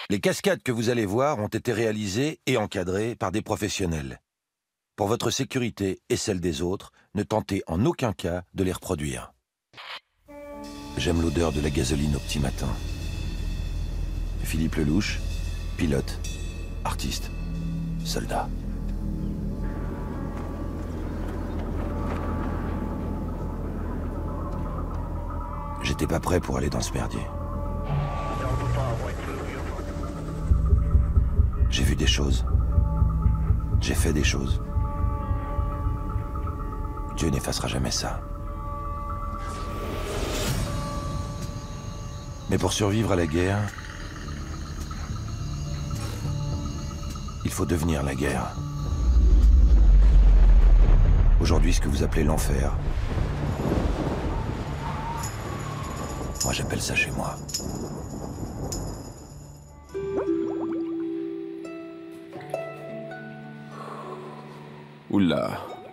Les cascades que vous allez voir ont été réalisées et encadrées par des professionnels. Pour votre sécurité et celle des autres, ne tentez en aucun cas de les reproduire. J'aime l'odeur de la gasoline au petit matin. Philippe Lelouch, pilote, artiste, soldat. J'étais pas prêt pour aller dans ce merdier. J'ai vu des choses. J'ai fait des choses. Dieu n'effacera jamais ça. Mais pour survivre à la guerre, il faut devenir la guerre. Aujourd'hui, ce que vous appelez l'enfer, moi j'appelle ça chez moi. Oula,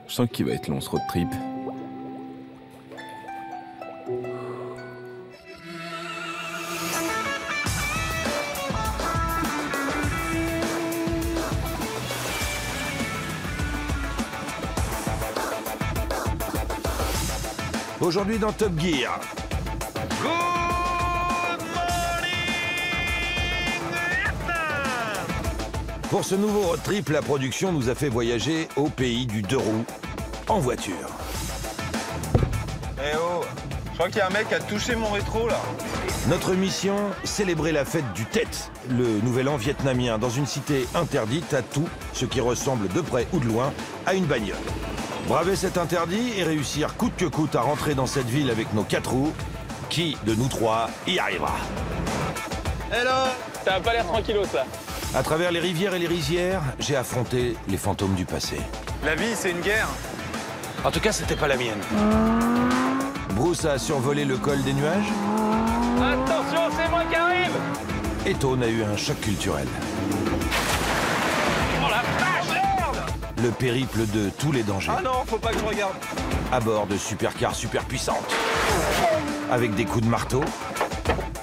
je sens qu'il va être long ce road trip. Aujourd'hui dans Top Gear. Pour ce nouveau road trip, la production nous a fait voyager au pays du deux roues, en voiture. Eh oh, je crois qu'il y a un mec qui a touché mon rétro là. Notre mission, célébrer la fête du Tet, le nouvel an vietnamien, dans une cité interdite à tout ce qui ressemble de près ou de loin à une bagnole. Braver cet interdit et réussir coûte que coûte à rentrer dans cette ville avec nos 4 roues, qui de nous 3 y arrivera? Hello. Ça a pas l'air tranquillos, ça. À travers les rivières et les rizières, j'ai affronté les fantômes du passé. La vie, c'est une guerre. En tout cas, c'était pas la mienne. Bruce a survolé le col des nuages. Attention, c'est moi qui arrive. Et Tone a eu un choc culturel. Oh la vache, merde. Le périple de tous les dangers. Ah non, faut pas que je regarde. À bord de supercars super puissantes. Avec des coups de marteau,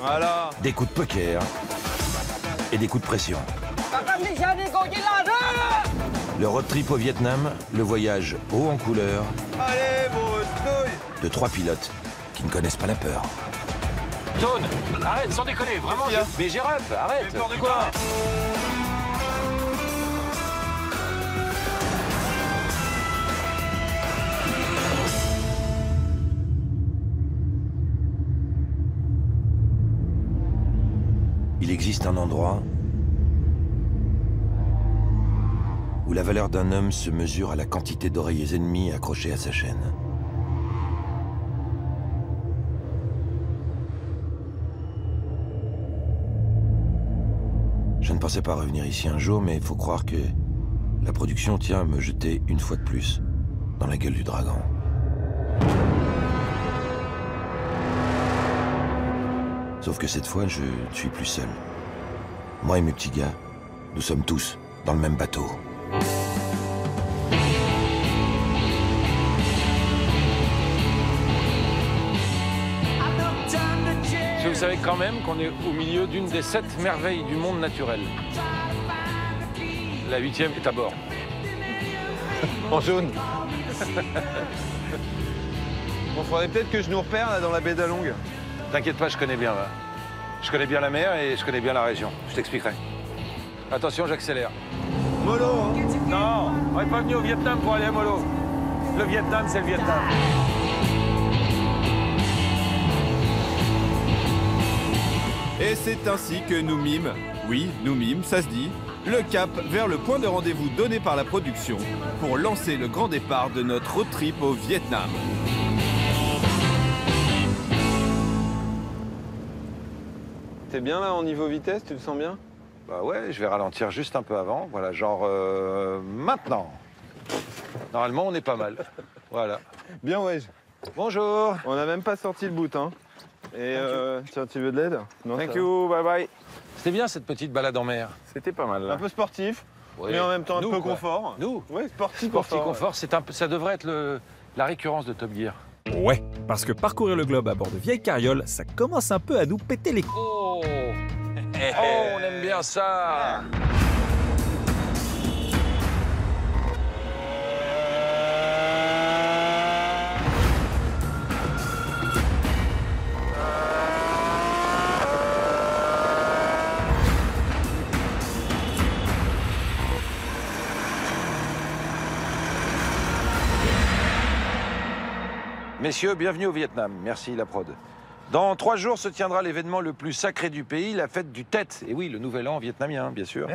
Voilà. des coups de poker et des coups de pression. Le road trip au Vietnam, le voyage haut en couleur Allez, Bruce, couille. de 3 pilotes qui ne connaissent pas la peur. Tone, arrête, sans déconner, vraiment. Qu'est-ce qu'il y a Mais j'ai rep, arrête. J'ai peur de quoi? Il existe un endroit où la valeur d'un homme se mesure à la quantité d'oreillers ennemis accrochés à sa chaîne. Je ne pensais pas revenir ici un jour, mais il faut croire que la production tient à me jeter une fois de plus dans la gueule du dragon. Sauf que cette fois, je ne suis plus seul. Moi et mes petits gars, nous sommes tous dans le même bateau. Est-ce que vous savez quand même qu'on est au milieu d'une des 7 merveilles du monde naturel? La 8e est à bord. En jaune. Bon, faudrait peut-être que je nous repère là dans la baie d'Along. T'inquiète pas, je connais bien là. Je connais bien la mer et je connais bien la région. Je t'expliquerai. Attention, j'accélère. Mollo, hein. Non, on n'est pas venu au Vietnam pour aller à Mollo. Le Vietnam, c'est le Vietnam. Et c'est ainsi que nous mîmes, oui, nous mîmes, ça se dit, le cap vers le point de rendez-vous donné par la production pour lancer le grand départ de notre road trip au Vietnam. T'es bien là en niveau vitesse, tu te sens bien? Bah ouais, je vais ralentir juste un peu avant. Voilà, genre maintenant. Normalement, on est pas mal. Voilà. Bien, ouais. Bonjour. On n'a même pas sorti le bout, hein. Et tiens, tu veux de l'aide? Non, Thank ça va. you, bye bye. C'était bien cette petite balade en mer. C'était pas mal, là. Un peu sportif, Oui. mais en même temps un Nous, peu quoi. confort. Nous, Ouais, sportif, Sporty confort, ça devrait être la récurrence de Top Gear. Ouais, parce que parcourir le globe à bord de vieilles carrioles, ça commence un peu à nous péter les couilles. Oh, on aime bien. bien ça. Messieurs, bienvenue au Vietnam. Merci, la prod. Dans 3 jours se tiendra l'événement le plus sacré du pays, la fête du Tet. Et oui, le nouvel an vietnamien, bien sûr.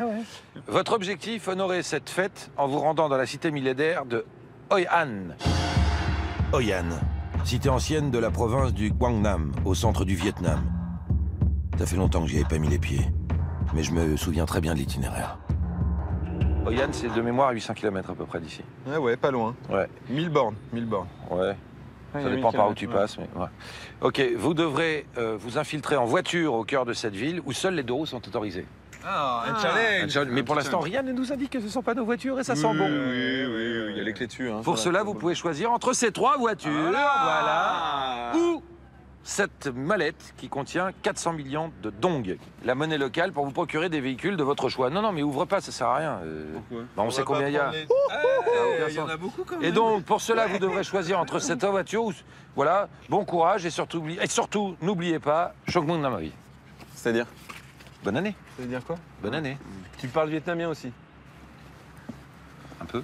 Votre objectif, honorer cette fête en vous rendant dans la cité millénaire de Hoi An. Hoi An, cité ancienne de la province du Quang Nam, au centre du Vietnam. Ça fait longtemps que j'y avais pas mis les pieds, mais je me souviens très bien de l'itinéraire. Hoi An, c'est de mémoire 800 km à peu près d'ici. Ouais, pas loin. Ouais. 1000 bornes, 1000 bornes. Ouais. Ça dépend par où tu passes. Mais ouais. Ok, vous devrez vous infiltrer en voiture au cœur de cette ville où seules les 2 roues sont autorisées. Ah, un challenge. Mais pour l'instant, rien ne nous indique que ce ne sont pas nos voitures et ça sent bon. Oui, il y a les clés dessus. Hein, pour cela, vous pouvez choisir entre ces 3 voitures, voilà, ou cette mallette qui contient 400 millions de dong, la monnaie locale, pour vous procurer des véhicules de votre choix. Non, mais ouvre pas, ça sert à rien. Pourquoi On sait combien il y a. Il y en a beaucoup quand même. Et donc, pour cela, vous devrez choisir entre cette voiture. Voilà, bon courage et surtout, n'oubliez pas, Chogmung Namari. C'est-à-dire? Bonne année. Ça veut dire quoi? Bonne année. Tu parles vietnamien aussi? Un peu.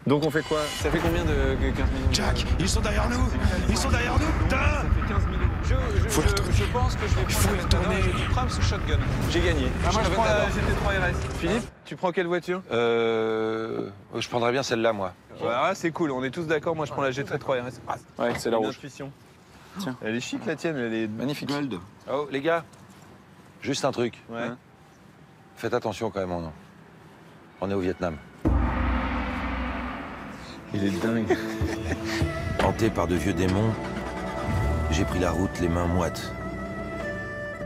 Donc on fait quoi? Ça fait combien de 15 millions? Jack, ils sont derrière nous! Ils sont derrière nous, putain! Ça fait 15 millions. Je pense que je vais prendre le tourner. J'ai du Prams ou Shotgun. J'ai gagné. Moi je prends la GT3 RS. Philippe, tu prends quelle voiture? Je prendrais bien celle-là, moi. Voilà, c'est cool, on est tous d'accord. Moi je prends la GT3 RS. Ouais, c'est la rouge. Intuition. Tiens. Elle est chic la tienne, elle est Magnifique. gold. Oh, les gars, juste un truc. Ouais. Faites attention quand même, on est au Vietnam. Il est dingue. Hanté par de vieux démons, j'ai pris la route les mains moites.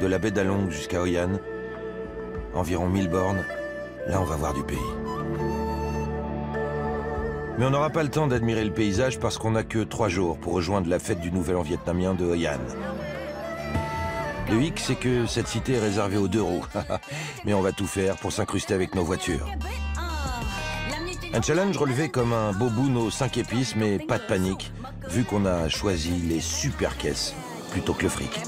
De la baie d'Along jusqu'à Hoi An, environ 1000 bornes, là on va voir du pays. Mais on n'aura pas le temps d'admirer le paysage parce qu'on n'a que 3 jours pour rejoindre la fête du Nouvel An vietnamien de Hoi An. Le hic, c'est que cette cité est réservée aux 2 roues. Mais on va tout faire pour s'incruster avec nos voitures. Un challenge relevé comme un beau bout nos 5 épices, mais pas de panique, vu qu'on a choisi les super caisses plutôt que le fric.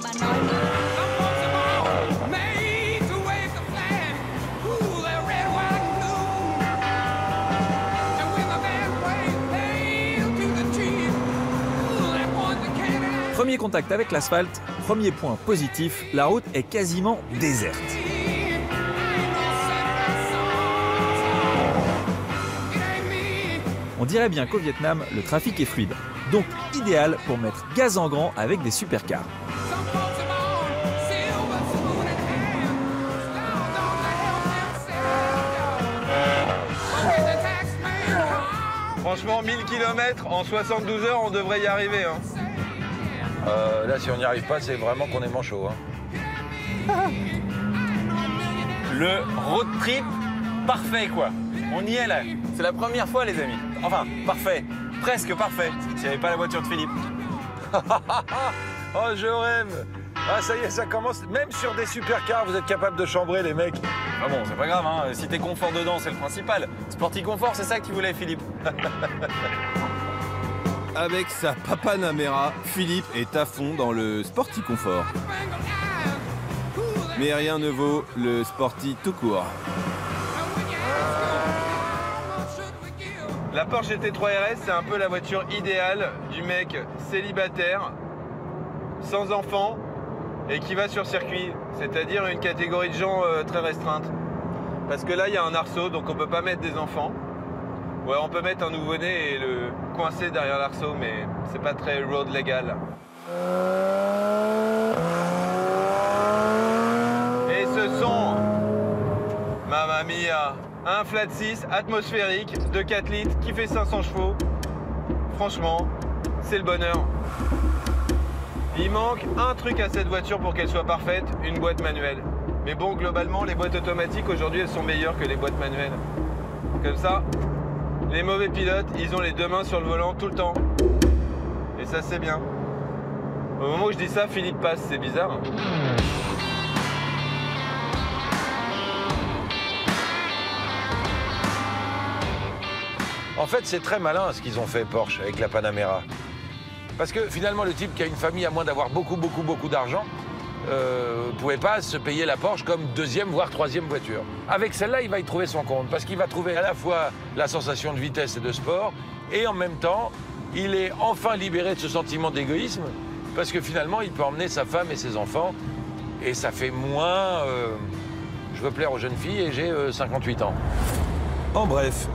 Premier contact avec l'asphalte, premier point positif, la route est quasiment déserte. On dirait bien qu'au Vietnam, le trafic est fluide, donc idéal pour mettre gaz en grand avec des supercars. Franchement, 1000 km en 72 heures, on devrait y arriver. Hein. Là, si on n'y arrive pas, c'est vraiment qu'on est manchot. Le road trip parfait, quoi. On y est là. C'est la première fois, les amis. Enfin, parfait. Presque parfait. S'il n'y avait pas la voiture de Philippe. Oh, je rêve. Ah, ça y est, ça commence. Même sur des supercars, vous êtes capables de chambrer, les mecs. Ah bon, c'est pas grave, hein. Si t'es confort dedans, c'est le principal. Sporty confort, c'est ça que tu voulais, Philippe. Avec sa Papa Namera, Philippe est à fond dans le Sporty Confort. Mais rien ne vaut le Sporty tout court. La Porsche GT3 RS, c'est un peu la voiture idéale du mec célibataire, sans enfant et qui va sur circuit. C'est-à-dire une catégorie de gens très restreinte. Parce que là, il y a un arceau, donc on peut pas mettre des enfants. Ouais, on peut mettre un nouveau-né et le coincer derrière l'arceau, mais c'est pas très road légal. Et ce son, mamma mia, un flat 6 atmosphérique de 4 litres qui fait 500 chevaux. Franchement, c'est le bonheur. Il manque un truc à cette voiture pour qu'elle soit parfaite, une boîte manuelle. Mais bon, globalement, les boîtes automatiques aujourd'hui, elles sont meilleures que les boîtes manuelles. Comme ça, les mauvais pilotes, ils ont les 2 mains sur le volant tout le temps. Et ça, c'est bien. Au moment où je dis ça, Philippe passe, c'est bizarre. En fait, c'est très malin ce qu'ils ont fait, Porsche, avec la Panamera. Parce que finalement, le type qui a une famille, à moins d'avoir beaucoup d'argent, ne pouvait pas se payer la Porsche comme deuxième, voire troisième voiture. Avec celle-là, il va y trouver son compte, parce qu'il va trouver à la fois la sensation de vitesse et de sport, et en même temps, il est enfin libéré de ce sentiment d'égoïsme, parce que finalement, il peut emmener sa femme et ses enfants, et ça fait moins... je veux plaire aux jeunes filles et j'ai 58 ans. En bref,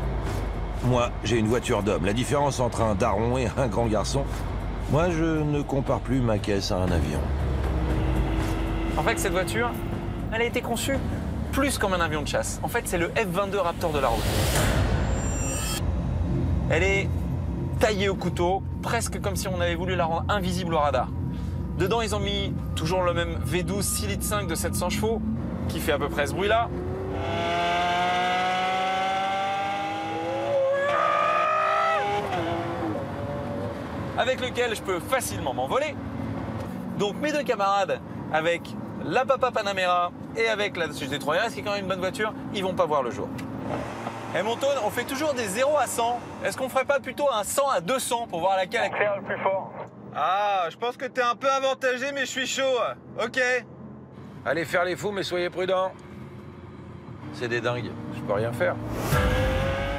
moi, j'ai une voiture d'homme. La différence entre un daron et un grand garçon, moi, je ne compare plus ma caisse à un avion. En fait, cette voiture, elle a été conçue plus comme un avion de chasse. En fait, c'est le F-22 Raptor de la route. Elle est taillée au couteau, presque comme si on avait voulu la rendre invisible au radar. Dedans, ils ont mis toujours le même V12 6,5 litres de 700 chevaux, qui fait à peu près ce bruit-là. Avec lequel je peux facilement m'envoler. Donc mes deux camarades, avec la Papa Panamera et avec la GT3 RS, qui est quand même une bonne voiture, ils vont pas voir le jour. Et mon Tone, on fait toujours des 0 à 100. Est-ce qu'on ferait pas plutôt un 100 à 200 pour voir laquelle éclaire le plus fort? Ah, je pense que t'es un peu avantagé, mais je suis chaud. Ok. Allez faire les fous, mais soyez prudents. C'est des dingues, je peux rien faire.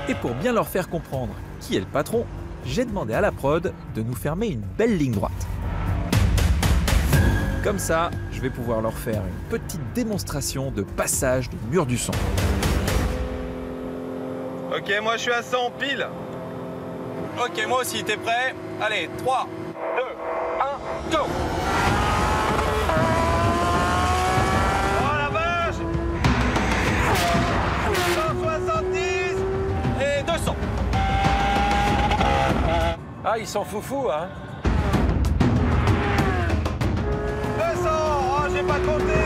Et pour bien leur faire comprendre qui est le patron, j'ai demandé à la prod de nous fermer une belle ligne droite. Comme ça, je vais pouvoir leur faire une petite démonstration de passage du mur du son. Ok, moi je suis à 100 pile. Ok, moi aussi, t'es prêt? Allez, 3, 2, 1, go! Oh la vache! 170 Et 200. Ah, ils s'en foufou, hein? 200! Oh, j'ai pas compté!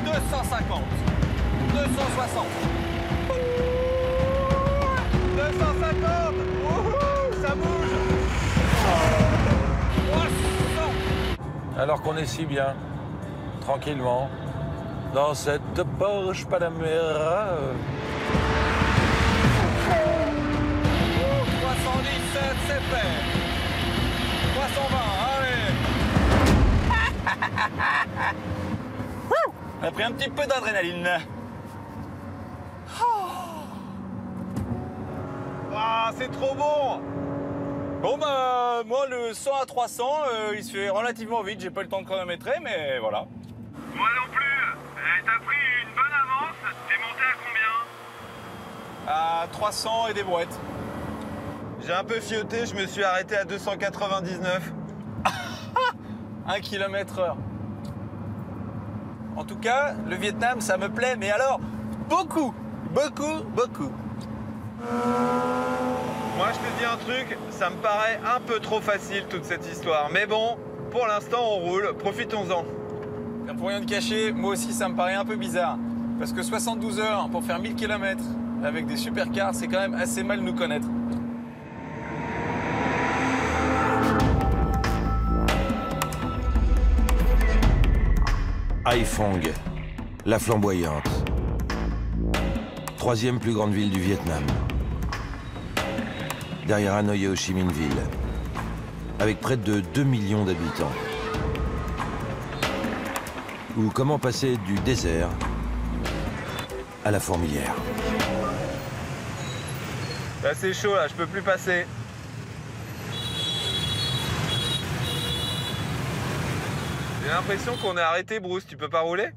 250. 260. 250! Wouhou! Ça bouge! 300. Alors qu'on est si bien, tranquillement, dans cette Porsche Panamera. 317, c'est fait. 320, allez. On a pris un petit peu d'adrénaline. Ah, c'est trop bon! Bon bah, moi le 100 à 300, il se fait relativement vite. J'ai pas le temps de chronométrer, mais voilà. Moi non plus! T'as pris une bonne avance, t'es monté à combien? À 300 et des brouettes. J'ai un peu fioté, je me suis arrêté à 299. 1 km/h. En tout cas, le Vietnam, ça me plaît, mais alors, beaucoup. Moi, je te dis un truc, ça me paraît un peu trop facile toute cette histoire. Mais bon, pour l'instant, on roule, profitons-en. Pour rien te cacher, moi aussi, ça me paraît un peu bizarre. Parce que 72 heures pour faire 1000 km avec des supercars, c'est quand même assez mal nous connaître. Haiphong, la flamboyante. 3e plus grande ville du Vietnam. Derrière Hanoï et Ho Chi Minh Ville. Avec près de 2 millions d'habitants. Ou comment passer du désert à la fourmilière. Là, c'est chaud, là, je peux plus passer. J'ai l'impression qu'on est arrêté, Bruce. Tu peux pas rouler?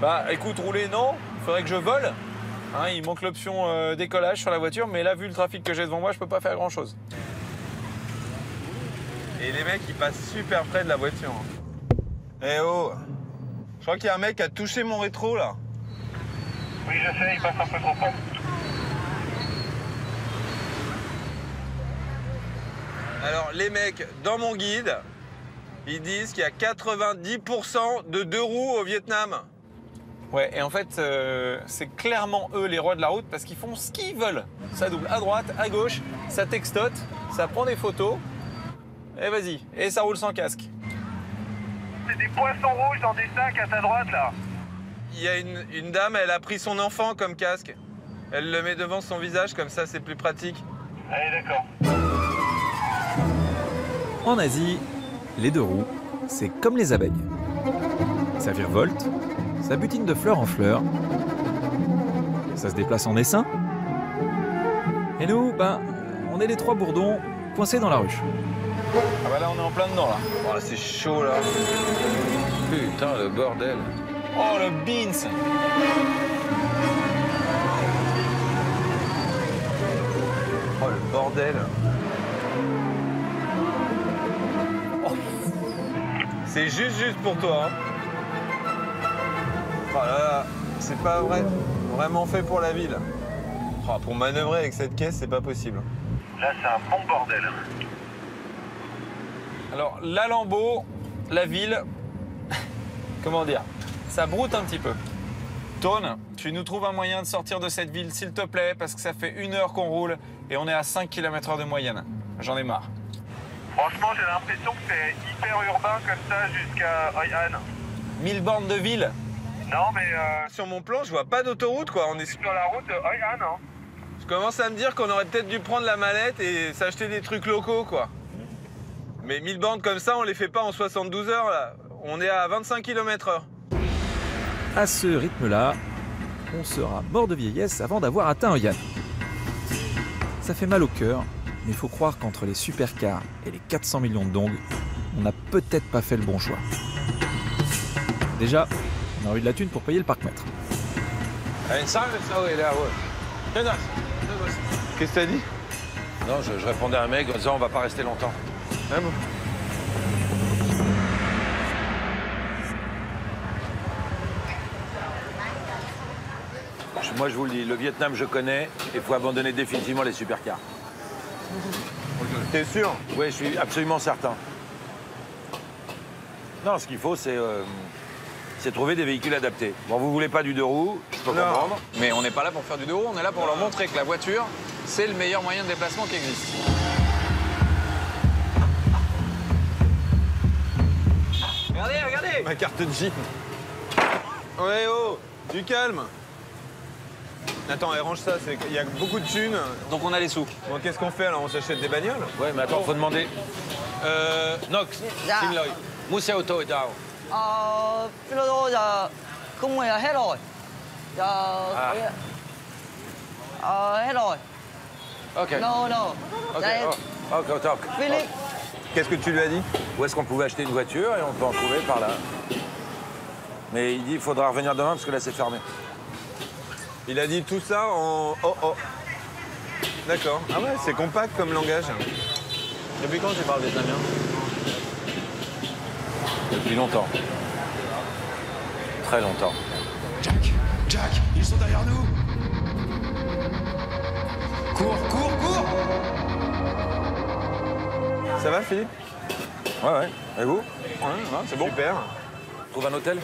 Bah écoute, rouler non, il faudrait que je vole. Hein, il manque l'option décollage sur la voiture, mais là, vu le trafic que j'ai devant moi, je peux pas faire grand-chose. Et les mecs, ils passent super près de la voiture. Eh oh! Je crois qu'il y a un mec qui a touché mon rétro, là. Oui, je sais, il passe un peu trop près. Alors, les mecs, dans mon guide, ils disent qu'il y a 90% de deux roues au Vietnam. Ouais, et en fait, c'est clairement eux les rois de la route parce qu'ils font ce qu'ils veulent. Ça double à droite, à gauche, ça textote, ça prend des photos. Et vas-y, et ça roule sans casque. C'est des poissons rouges dans des sacs à ta droite, là. Il y a une dame, elle a pris son enfant comme casque. Elle le met devant son visage, comme ça c'est plus pratique. Allez, d'accord. En Asie, les deux roues, c'est comme les abeilles. Ça virevolte, ça butine de fleur en fleur, ça se déplace en essaim. Et nous, ben, on est les trois bourdons coincés dans la ruche. Ah bah là, on est en plein dedans, là. Oh, c'est chaud là. Putain, le bordel. Oh, le beans. Oh le bordel. Oh. C'est juste pour toi. Hein. Oh là là, c'est pas vrai. Vraiment fait pour la ville. Oh, pour manœuvrer avec cette caisse, c'est pas possible. Là, c'est un bon bordel. Alors, la Lambeau, la ville, comment dire, ça broute un petit peu. Tone, tu nous trouves un moyen de sortir de cette ville, s'il te plaît, parce que ça fait 1 heure qu'on roule et on est à 5 km/h de moyenne. J'en ai marre. Franchement, j'ai l'impression que c'est hyper urbain comme ça jusqu'à Hoi An. 1000 bornes de ville. Non, mais Sur mon plan, je vois pas d'autoroute quoi. On est... sur la route de Hoi An, hein. Je commence à me dire qu'on aurait peut-être dû prendre la mallette et s'acheter des trucs locaux quoi. Mais 1000 bornes comme ça, on les fait pas en 72 heures là. On est à 25 km/h. À ce rythme-là, on sera mort de vieillesse avant d'avoir atteint Hoi An. Ça fait mal au cœur, mais il faut croire qu'entre les supercars et les 400 millions de dong, on n'a peut-être pas fait le bon choix. Déjà, on a eu de la thune pour payer le parc-mètre. Qu'est-ce que t'as dit? Non, je répondais à un mec en disant on va pas rester longtemps. Ah bon. Moi, je vous le dis, le Vietnam, je connais, et il faut abandonner définitivement les supercars. T'es sûr? Oui, je suis absolument certain. Non, ce qu'il faut, c'est trouver des véhicules adaptés. Bon, vous voulez pas du 2 roues, je peux comprendre. Mais on n'est pas là pour faire du 2 roues, on est là pour leur montrer que la voiture, c'est le meilleur moyen de déplacement qui existe. Regardez. Ma carte de jean. Ouais, oh, du calme. Attends, elle range ça, il y a beaucoup de thunes. Donc on a les sous. Bon, qu'est-ce qu'on fait alors? On s'achète des bagnoles? Ouais, mais attends, faut demander. Nox, Dạ. Sim Loi, Moussa Auto et Dao. Piloto giờ công nghệ hết rồi. Giờ hết rồi. Ok. No. Ok, Đây, ok, ok. Philippe. Qu'est-ce que tu lui as dit? Où est-ce qu'on pouvait acheter une voiture et on peut en trouver par là. Mais il dit qu'il faudra revenir demain parce que là c'est fermé. Il a dit tout ça en oh. D'accord. Ah ouais, c'est compact comme langage. Depuis quand tu parles vietnamien? Depuis longtemps. Très longtemps. Jack, ils sont derrière nous. Cours. Ça va, Philippe? Ouais. Et vous? Ouais, c'est bon. Super. Trouve un hôtel?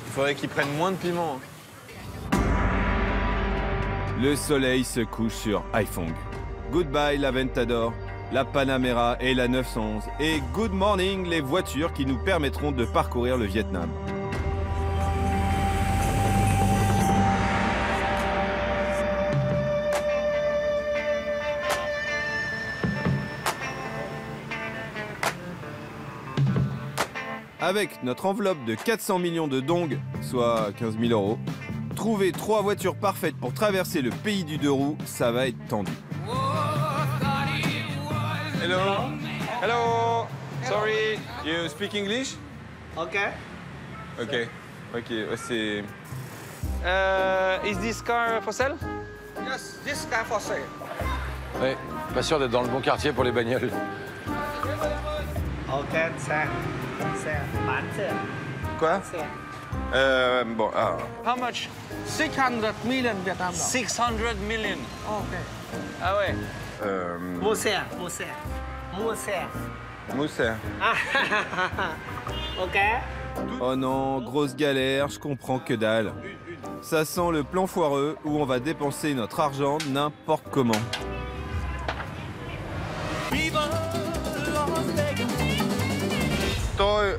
Il faudrait qu'ils prennent moins de piment. Le soleil se couche sur Haiphong. Goodbye la Ventador, la Panamera et la 911. Et good morning les voitures qui nous permettront de parcourir le Vietnam. Avec notre enveloppe de 400 millions de dong, soit 15 000 euros, trouver 3 voitures parfaites pour traverser le pays du 2 roues, ça va être tendu. Hello. Sorry. You speak English? Okay. Ok. C'est... Is this car for sale? Yes, this car for sale. Oui, pas sûr d'être dans le bon quartier pour les bagnoles. Ok, xe bán xe. Quoi? Bon, ah. How much? 600 million Việt Nam đồng. 600 million. Ok. Ah ouais. Mua xe. Mousser. Ok. Oh non, grosse galère, je comprends que dalle. Ça sent le plan foireux où on va dépenser notre argent n'importe comment. Tôi,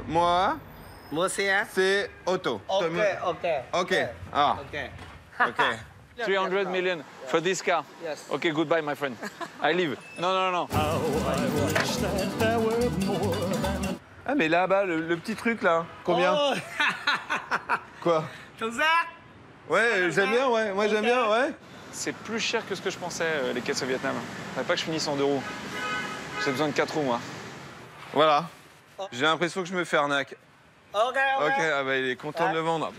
moi, Moi c'est hein? C'est auto. Ok. Ok. Ah. Ok. Ok. 300 million for this car. Yes. Okay, goodbye, my friend. I leave. Non. Ah, mais là-bas, le petit truc, là. Combien? Oh. Quoi? Comme ça? Ouais, j'aime bien, ouais. Moi, j'aime bien, ouais. C'est plus cher que ce que je pensais, les caisses au Vietnam. Faudrait pas que je finisse en 2 roues. J'ai besoin de 4 roues, moi. Voilà. J'ai l'impression que je me fais arnaque. Ok. Ok, ah bah, il est content de le vendre.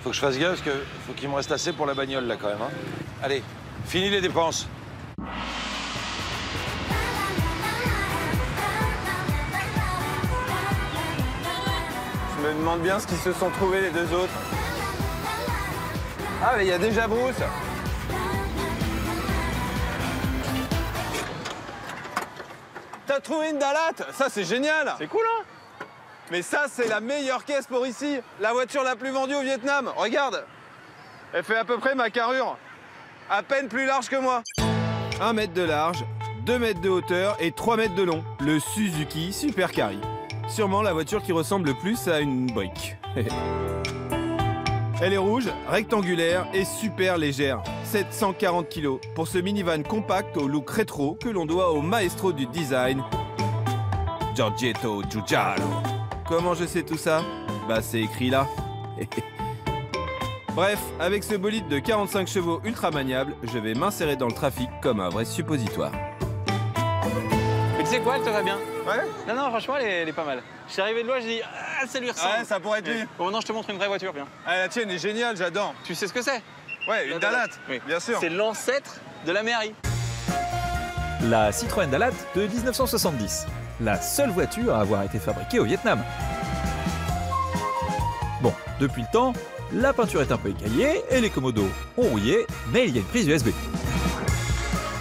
Faut que je fasse gaffe parce que faut qu'il me reste assez pour la bagnole là quand même. Hein. Allez, fini les dépenses. Je me demande bien ce qu'ils se sont trouvés les deux autres. Ah, mais il y a déjà Bruce. T'as trouvé une Dalate? Ça, c'est génial. C'est cool, hein? Mais ça, c'est la meilleure caisse pour ici. La voiture la plus vendue au Vietnam. Regarde. Elle fait à peu près ma carrure. À peine plus large que moi. 1 mètre de large, 2 mètres de hauteur et 3 mètres de long. Le Suzuki Super Carry. Sûrement la voiture qui ressemble le plus à une brique. Elle est rouge, rectangulaire et super légère. 740 kg pour ce minivan compact au look rétro que l'on doit au maestro du design, Giorgetto Giugiaro. Comment je sais tout ça? Bah c'est écrit là. Bref, avec ce bolide de 45 chevaux ultra maniable, je vais m'insérer dans le trafic comme un vrai suppositoire. Mais tu sais quoi, elle te va bien. Ouais? Non, franchement, elle est pas mal. Je suis arrivé de loin, je dis, ah, ça lui ressemble. Ouais, ça pourrait être lui. Bon, maintenant, je te montre une vraie voiture, bien. Ah, la tienne est géniale, j'adore. Tu sais ce que c'est? Ouais, une Dalate. Oui. Bien sûr. C'est l'ancêtre de la Méhari. La Citroën Dalate de 1970. La seule voiture à avoir été fabriquée au Vietnam. Bon, depuis le temps, la peinture est un peu écaillée et les commodos ont rouillé, mais il y a une prise USB.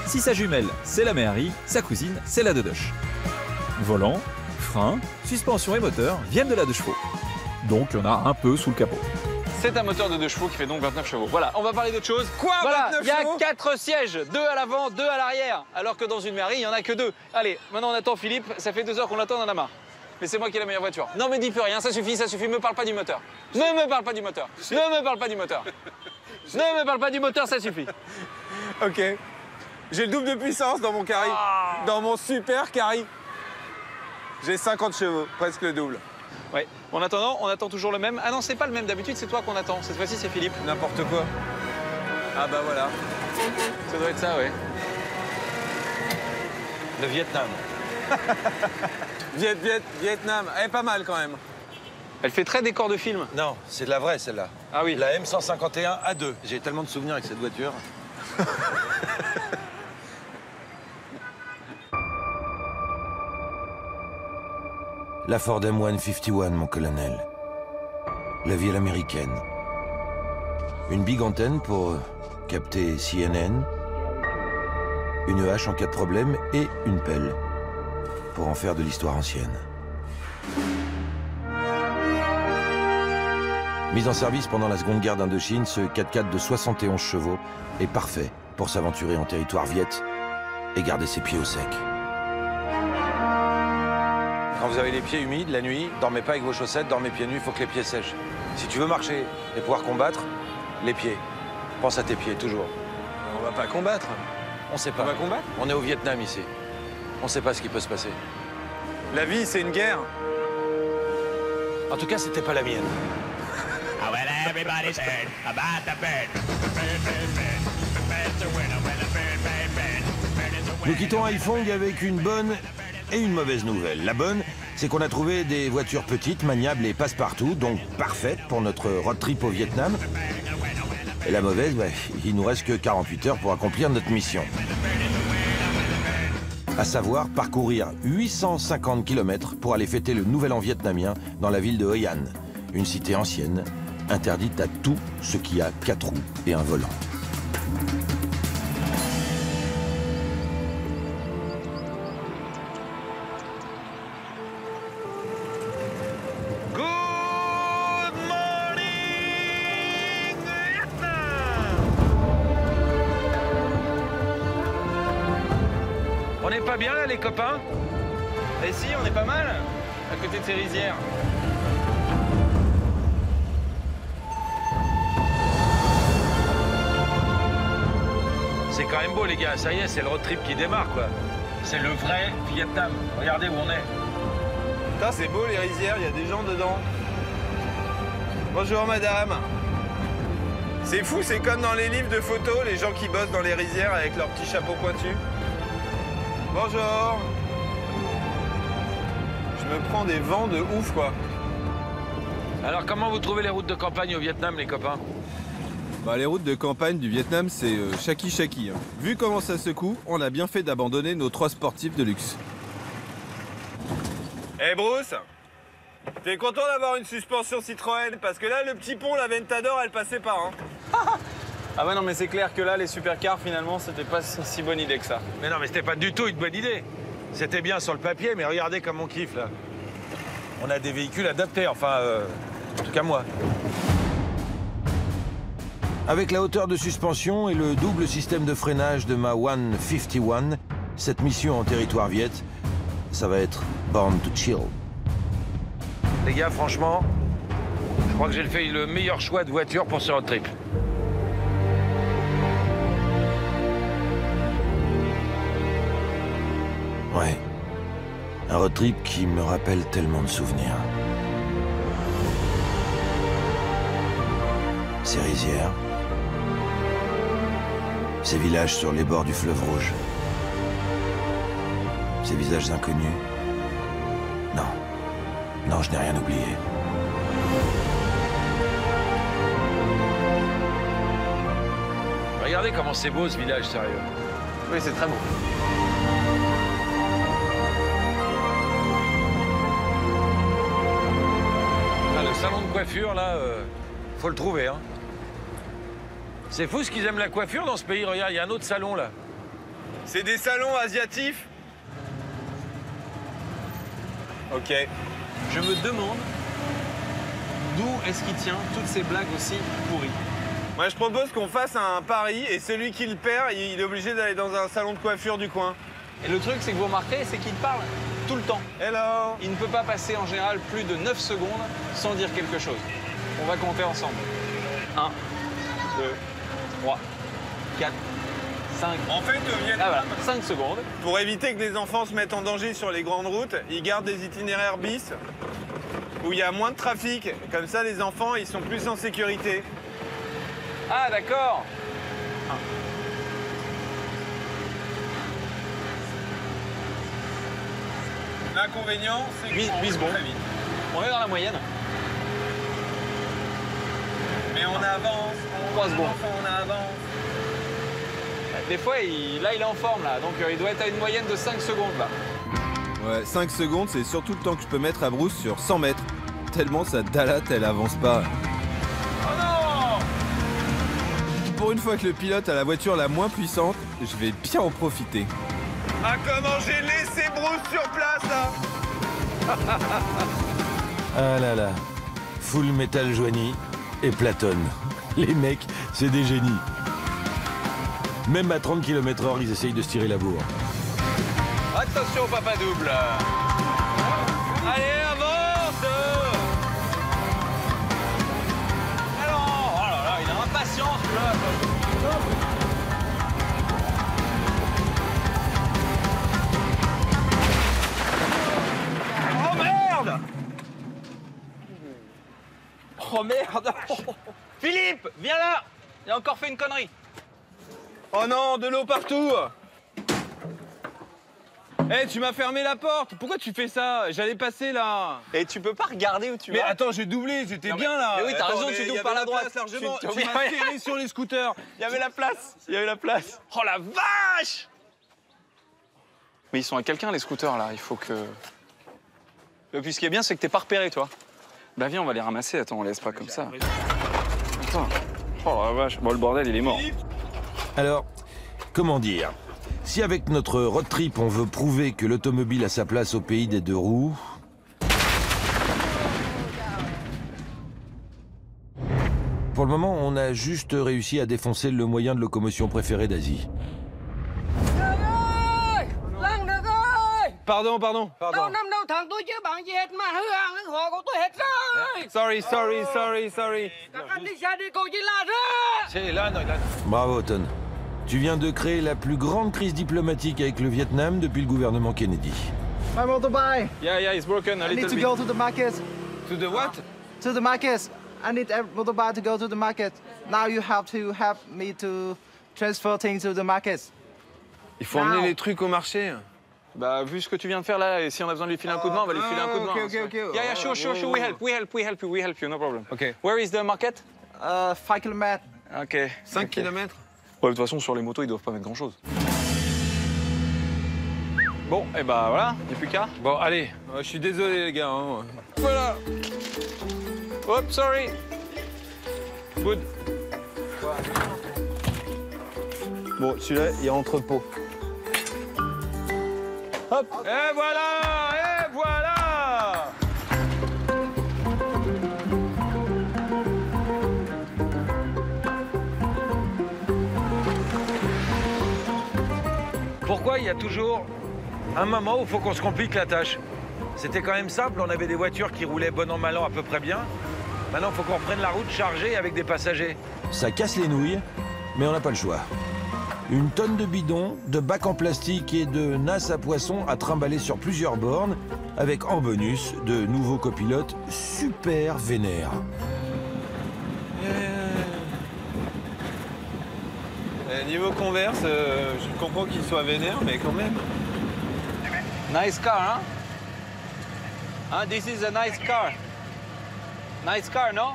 Si sa jumelle, c'est la Méhari, sa cousine, c'est la 2 Volant, frein, suspension et moteur viennent de la 2 chevaux. Donc il y en a un peu sous le capot. C'est un moteur de 2 chevaux qui fait donc 29 chevaux. Voilà, on va parler d'autre chose. Quoi, Voilà, 29 il y a chevaux 4 sièges, 2 à l'avant, 2 à l'arrière. Alors que dans une Méhari, il n'y en a que 2. Allez, maintenant on attend Philippe, ça fait 2 heures qu'on l'attend, on en a marre. Mais c'est moi qui ai la meilleure voiture. Non mais dis plus rien, ça suffit, me parle pas du moteur. Ne me parle pas du moteur. Ne me parle pas du moteur. Ne me parle pas du moteur, ça suffit. Ok. J'ai le double de puissance dans mon carry. Dans mon super carry. J'ai 50 chevaux, presque le double. Ouais. En attendant, on attend toujours le même. Ah non, c'est pas le même. D'habitude, c'est toi qu'on attend. Cette fois-ci, c'est Philippe. N'importe quoi. Ah bah voilà. Ça doit être ça, ouais. Le Vietnam. Vietnam. Elle est pas mal quand même. Elle fait très décor de film. Non, c'est de la vraie celle-là. Ah oui. La M151 A2. J'ai tellement de souvenirs avec cette voiture. La Ford M151, mon colonel. La vie à l'américaine. Une big antenne pour capter CNN, une hache en cas de problème et une pelle pour en faire de l'histoire ancienne. Mise en service pendant la Seconde Guerre d'Indochine, ce 4x4 de 71 chevaux est parfait pour s'aventurer en territoire viet et garder ses pieds au sec. Quand vous avez les pieds humides, la nuit, dormez pas avec vos chaussettes, dormez pieds nus, il faut que les pieds sèchent. Si tu veux marcher et pouvoir combattre, les pieds. Pense à tes pieds, toujours. On va pas combattre. On sait pas. On va combattre? On est au Vietnam ici. On sait pas ce qui peut se passer. La vie, c'est une guerre. En tout cas, c'était pas la mienne. Nous quittons Haiphong avec une bonne et une mauvaise nouvelle. La bonne, c'est qu'on a trouvé des voitures petites, maniables et passe-partout, donc parfaites pour notre road trip au Vietnam. Et la mauvaise, il nous reste que 48 heures pour accomplir notre mission. À savoir parcourir 850 km pour aller fêter le Nouvel An vietnamien dans la ville de Hoi An, une cité ancienne, interdite à tout ce qui a 4 roues et un volant. On n'est pas bien là, les copains? Et si, on est pas mal, à côté de ces rizières. C'est quand même beau, les gars. Ça y est, c'est le road trip qui démarre, quoi. C'est le vrai Vietnam. Regardez où on est. Putain, c'est beau les rizières, il y a des gens dedans. Bonjour madame. C'est fou, c'est comme dans les livres de photos, les gens qui bossent dans les rizières avec leurs petits chapeaux pointus. Bonjour. Je me prends des vents de ouf, quoi. Alors, comment vous trouvez les routes de campagne au Vietnam, les copains? Bah, les routes de campagne du Vietnam, c'est shaki-shaki. Hein. Vu comment ça secoue, on a bien fait d'abandonner nos 3 sportifs de luxe. Eh Bruce, t'es content d'avoir une suspension Citroën? Parce que là, le petit pont, la Ventador, elle passait pas, hein. Ah ouais, non, mais c'est clair que là, les supercars, finalement, c'était pas si bonne idée que ça. Mais non, mais c'était pas du tout une bonne idée. C'était bien sur le papier, mais regardez comme on kiffe, là. On a des véhicules adaptés, enfin, en tout cas moi. Avec la hauteur de suspension et le double système de freinage de ma 151, cette mission en territoire viet, ça va être born to chill. Les gars, franchement, je crois que j'ai fait le meilleur choix de voiture pour ce road trip. Ouais. Un road trip qui me rappelle tellement de souvenirs. Ces rizières. Ces villages sur les bords du fleuve Rouge. Ces visages inconnus. Non. Non, je n'ai rien oublié. Regardez comment c'est beau ce village, sérieux. Oui, c'est très beau. Ah, le salon de coiffure, là, faut le trouver, hein. C'est fou ce qu'ils aiment la coiffure dans ce pays. Regarde, il y a un autre salon, là. C'est des salons asiatiques. Ok. Je me demande d'où est-ce qu'il tient toutes ces blagues aussi pourries. Moi, je propose qu'on fasse un pari et celui qui le perd, il est obligé d'aller dans un salon de coiffure du coin. Et le truc, c'est que vous remarquez, c'est qu'il parle tout le temps. Hello. Il ne peut pas passer en général plus de 9 secondes sans dire quelque chose. On va compter ensemble. 1, 2, 3, 4, 5. En fait, au Vietnam, Ah voilà, 5 secondes. pour éviter que les enfants se mettent en danger sur les grandes routes, ils gardent des itinéraires bis où il y a moins de trafic. Comme ça, les enfants, ils sont plus en sécurité. Ah, d'accord. L'inconvénient, c'est que 8 secondes. très vite. On est dans la moyenne. Mais on avance, 3 secondes. on avance. Des fois, là, il est en forme, là. Donc, il doit être à une moyenne de 5 secondes, là. Ouais, 5 secondes, c'est surtout le temps que je peux mettre à Bruce sur 100 mètres. Tellement sa dalate, elle avance pas. Oh non! Pour une fois que le pilote a la voiture la moins puissante, je vais bien en profiter. Ah, comment j'ai laissé Bruce sur place, là! Ah là là. Full Metal Joanie et Platon. Les mecs, c'est des génies. Même à 30 km/h, ils essayent de se tirer la bourre. Attention, papa double! Allez, avance! Alors, oh là là, il a impatience, là. Oh merde! Oh merde. Philippe, viens là. Il a encore fait une connerie. Oh non, de l'eau partout! Eh, tu m'as fermé la porte! Pourquoi tu fais ça? J'allais passer là! Et tu peux pas regarder où tu Mais vas. attends, j'ai doublé, j'étais Non, bien là! mais oui, t'as Attends, raison, mais tu il y doubles avait par la droite. place largement. Tu- Tu m'as serré sur les scooters! Il y avait la place. Il y avait la place. Oh la vache. Mais ils sont à quelqu'un, les scooters, là. Il faut que... Et puis ce qui est bien, c'est que t'es pas repéré, toi. Bah viens, on va les ramasser. Attends, on laisse pas comme ça. Attends. Oh la vache. Bon, le bordel, il est mort. Alors, comment dire? Si avec notre road trip, on veut prouver que l'automobile a sa place au pays des deux roues... Pour le moment, on a juste réussi à défoncer le moyen de locomotion préféré d'Asie. Pardon. Sorry. C'est là, non, là. Bravo, Ton. Tu viens de créer la plus grande crise diplomatique avec le Vietnam depuis le gouvernement Kennedy. My motorbike. Yeah, it's broken a I need little to bit. go to the market. To the what? To the market. I need a motorbike to go to the market. Now you have to help me to transfer things to the market. Il faut emmener les trucs au marché. Bah, vu ce que tu viens de faire là, et si on a besoin de lui filer un coup de main, on va lui filer un coup de main. Ok. Yeah, sure. We help you, no problem. Ok. Where is the market? 5 km. Ok. 5 km. Ouais, de toute façon, sur les motos, ils doivent pas mettre grand-chose. Bon, et bah voilà, il n'y a plus qu'à. Bon, allez. Je suis désolé, les gars. Hein. Voilà. Hop, sorry. Good. Bon, celui-là, il y a entrepôt. Hop. Et voilà. Pourquoi il y a toujours un moment où il faut qu'on se complique la tâche? C'était quand même simple, on avait des voitures qui roulaient bon an mal an à peu près bien. Maintenant, il faut qu'on reprenne la route chargée avec des passagers. Ça casse les nouilles, mais on n'a pas le choix. Une tonne de bidons, de bacs en plastique et de nasses à poissons à trimballer sur plusieurs bornes, avec en bonus de nouveaux copilotes super vénères. Niveau converse, je comprends qu'il soit vénère, mais quand même. Nice car, hein? This is a nice car. Nice car, no?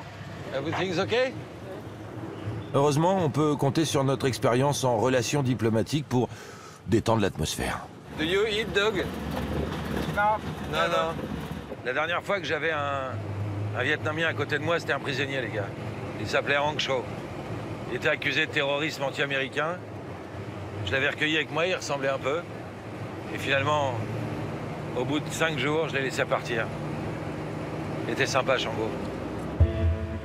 Everything's okay? Heureusement, on peut compter sur notre expérience en relations diplomatiques pour détendre l'atmosphère. Do you eat dog? Non. La dernière fois que j'avais un Vietnamien à côté de moi, c'était un prisonnier, les gars. Il s'appelait Hang Cho. Il était accusé de terrorisme anti-américain. Je l'avais recueilli avec moi, il ressemblait un peu. Et finalement, au bout de 5 jours, je l'ai laissé partir. Il était sympa, Shango.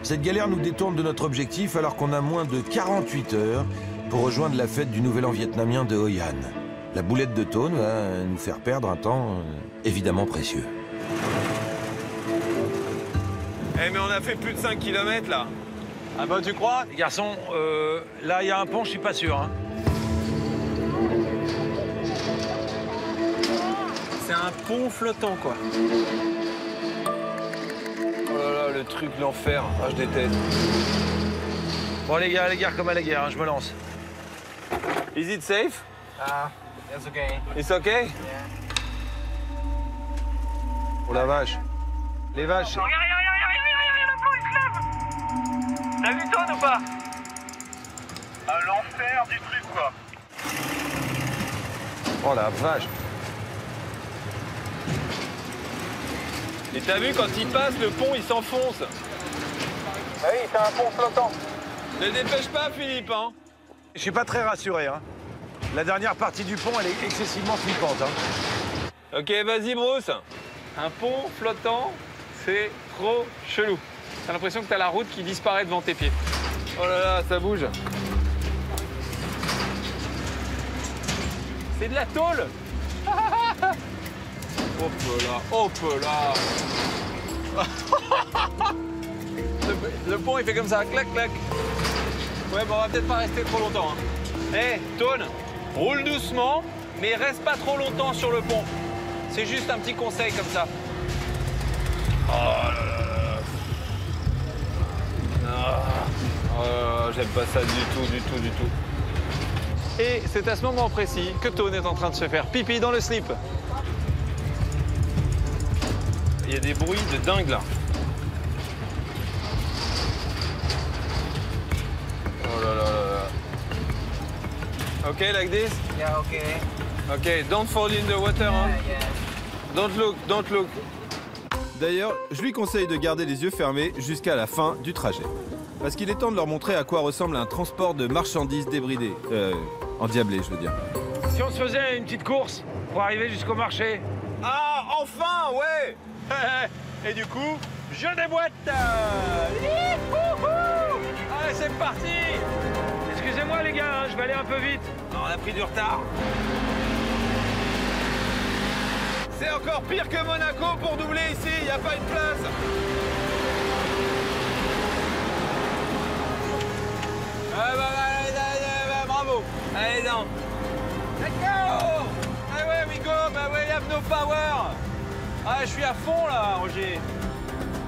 Cette galère nous détourne de notre objectif alors qu'on a moins de 48 heures pour rejoindre la fête du Nouvel An vietnamien de Hoi An. La boulette de Tone va nous faire perdre un temps évidemment précieux. Eh, mais on a fait plus de 5 km là. Ah bah tu crois? Les garçons, là, il y a un pont, je suis pas sûr. Hein. C'est un pont flottant, quoi. Oh là là, le truc, l'enfer. Ah, je déteste. Bon, les gars, comme à la guerre, hein, je me lance. Is it safe? It's okay. It's okay? Oh la vache. Les vaches. Regarde, le plan, il se lève. T'as vu Tone ou pas? L'enfer du truc, quoi. Oh la vache. Et t'as vu, quand il passe, le pont, il s'enfonce. Bah oui, c'est un pont flottant. Ne dépêche pas, Philippe, hein. Je suis pas très rassuré. Hein. La dernière partie du pont, elle est excessivement flippante. Hein. Ok, vas-y, Bruce. Un pont flottant, c'est trop chelou. T'as l'impression que t'as la route qui disparaît devant tes pieds. Oh là là, ça bouge. C'est de la tôle. Hop là. Le pont, il fait comme ça, clac, clac. Ouais, bon, on va peut-être pas rester trop longtemps. Hé, Tone, roule doucement, mais reste pas trop longtemps sur le pont. C'est juste un petit conseil comme ça. Oh j'aime pas ça du tout. Et c'est à ce moment précis que Tone est en train de se faire pipi dans le slip. Il y a des bruits de dingue là. Oh là là là. Ok, like this? Yeah, okay. Ok, don't fall in the water, hein? Don't look. D'ailleurs, je lui conseille de garder les yeux fermés jusqu'à la fin du trajet. Parce qu'il est temps de leur montrer à quoi ressemble un transport de marchandises débridées. Endiablées, je veux dire. Si on se faisait une petite course pour arriver jusqu'au marché. Ah, enfin, ouais! Et du coup, je déboîte. Allez, c'est parti. Excusez-moi les gars, hein, je vais aller un peu vite. On a pris du retard. C'est encore pire que Monaco pour doubler ici, il n'y a pas une place. Bravo. Allez, non. Let's go! Ah ouais, we go, bah ouais, have no power. Ah, je suis à fond, là, Roger.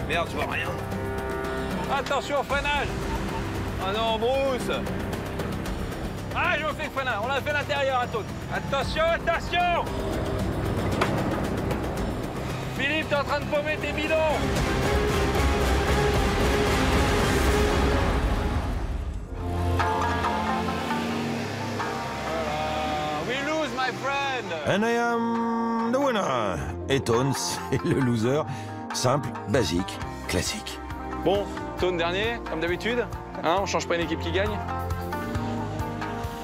Merde, je vois rien. Attention au freinage. Ah non, Bruce. Ah, je me fais le freinage. On l'a fait à l'intérieur, à toute. Attention, attention! Philippe, t'es en train de paumer tes bidons. We lose, my friend. And I am the winner. Et Tone, c'est le loser. Simple, basique, classique. Bon, Tone dernier, comme d'habitude. Hein, on change pas une équipe qui gagne.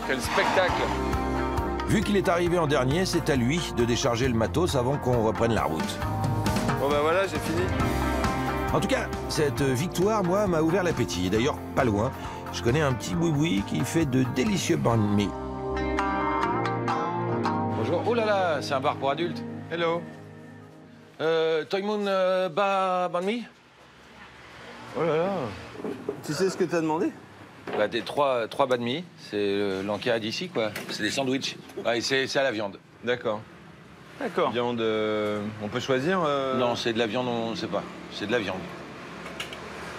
Quel spectacle. Vu qu'il est arrivé en dernier, c'est à lui de décharger le matos avant qu'on reprenne la route. Bon bah voilà, j'ai fini. En tout cas, cette victoire, moi, m'a ouvert l'appétit. Et d'ailleurs, pas loin, je connais un petit boui-boui qui fait de délicieux banh mi. Bonjour. Oh là là, c'est un bar pour adultes. Hello. Toymoon banh mi? Oh là là. Tu sais ce que t'as demandé? Bah, des trois banh mi. C'est l'encas d'ici, quoi. C'est des sandwichs. Ouais, c'est à la viande. D'accord. D'accord. Viande, on peut choisir Non, c'est de la viande, on ne sait pas. C'est de la viande.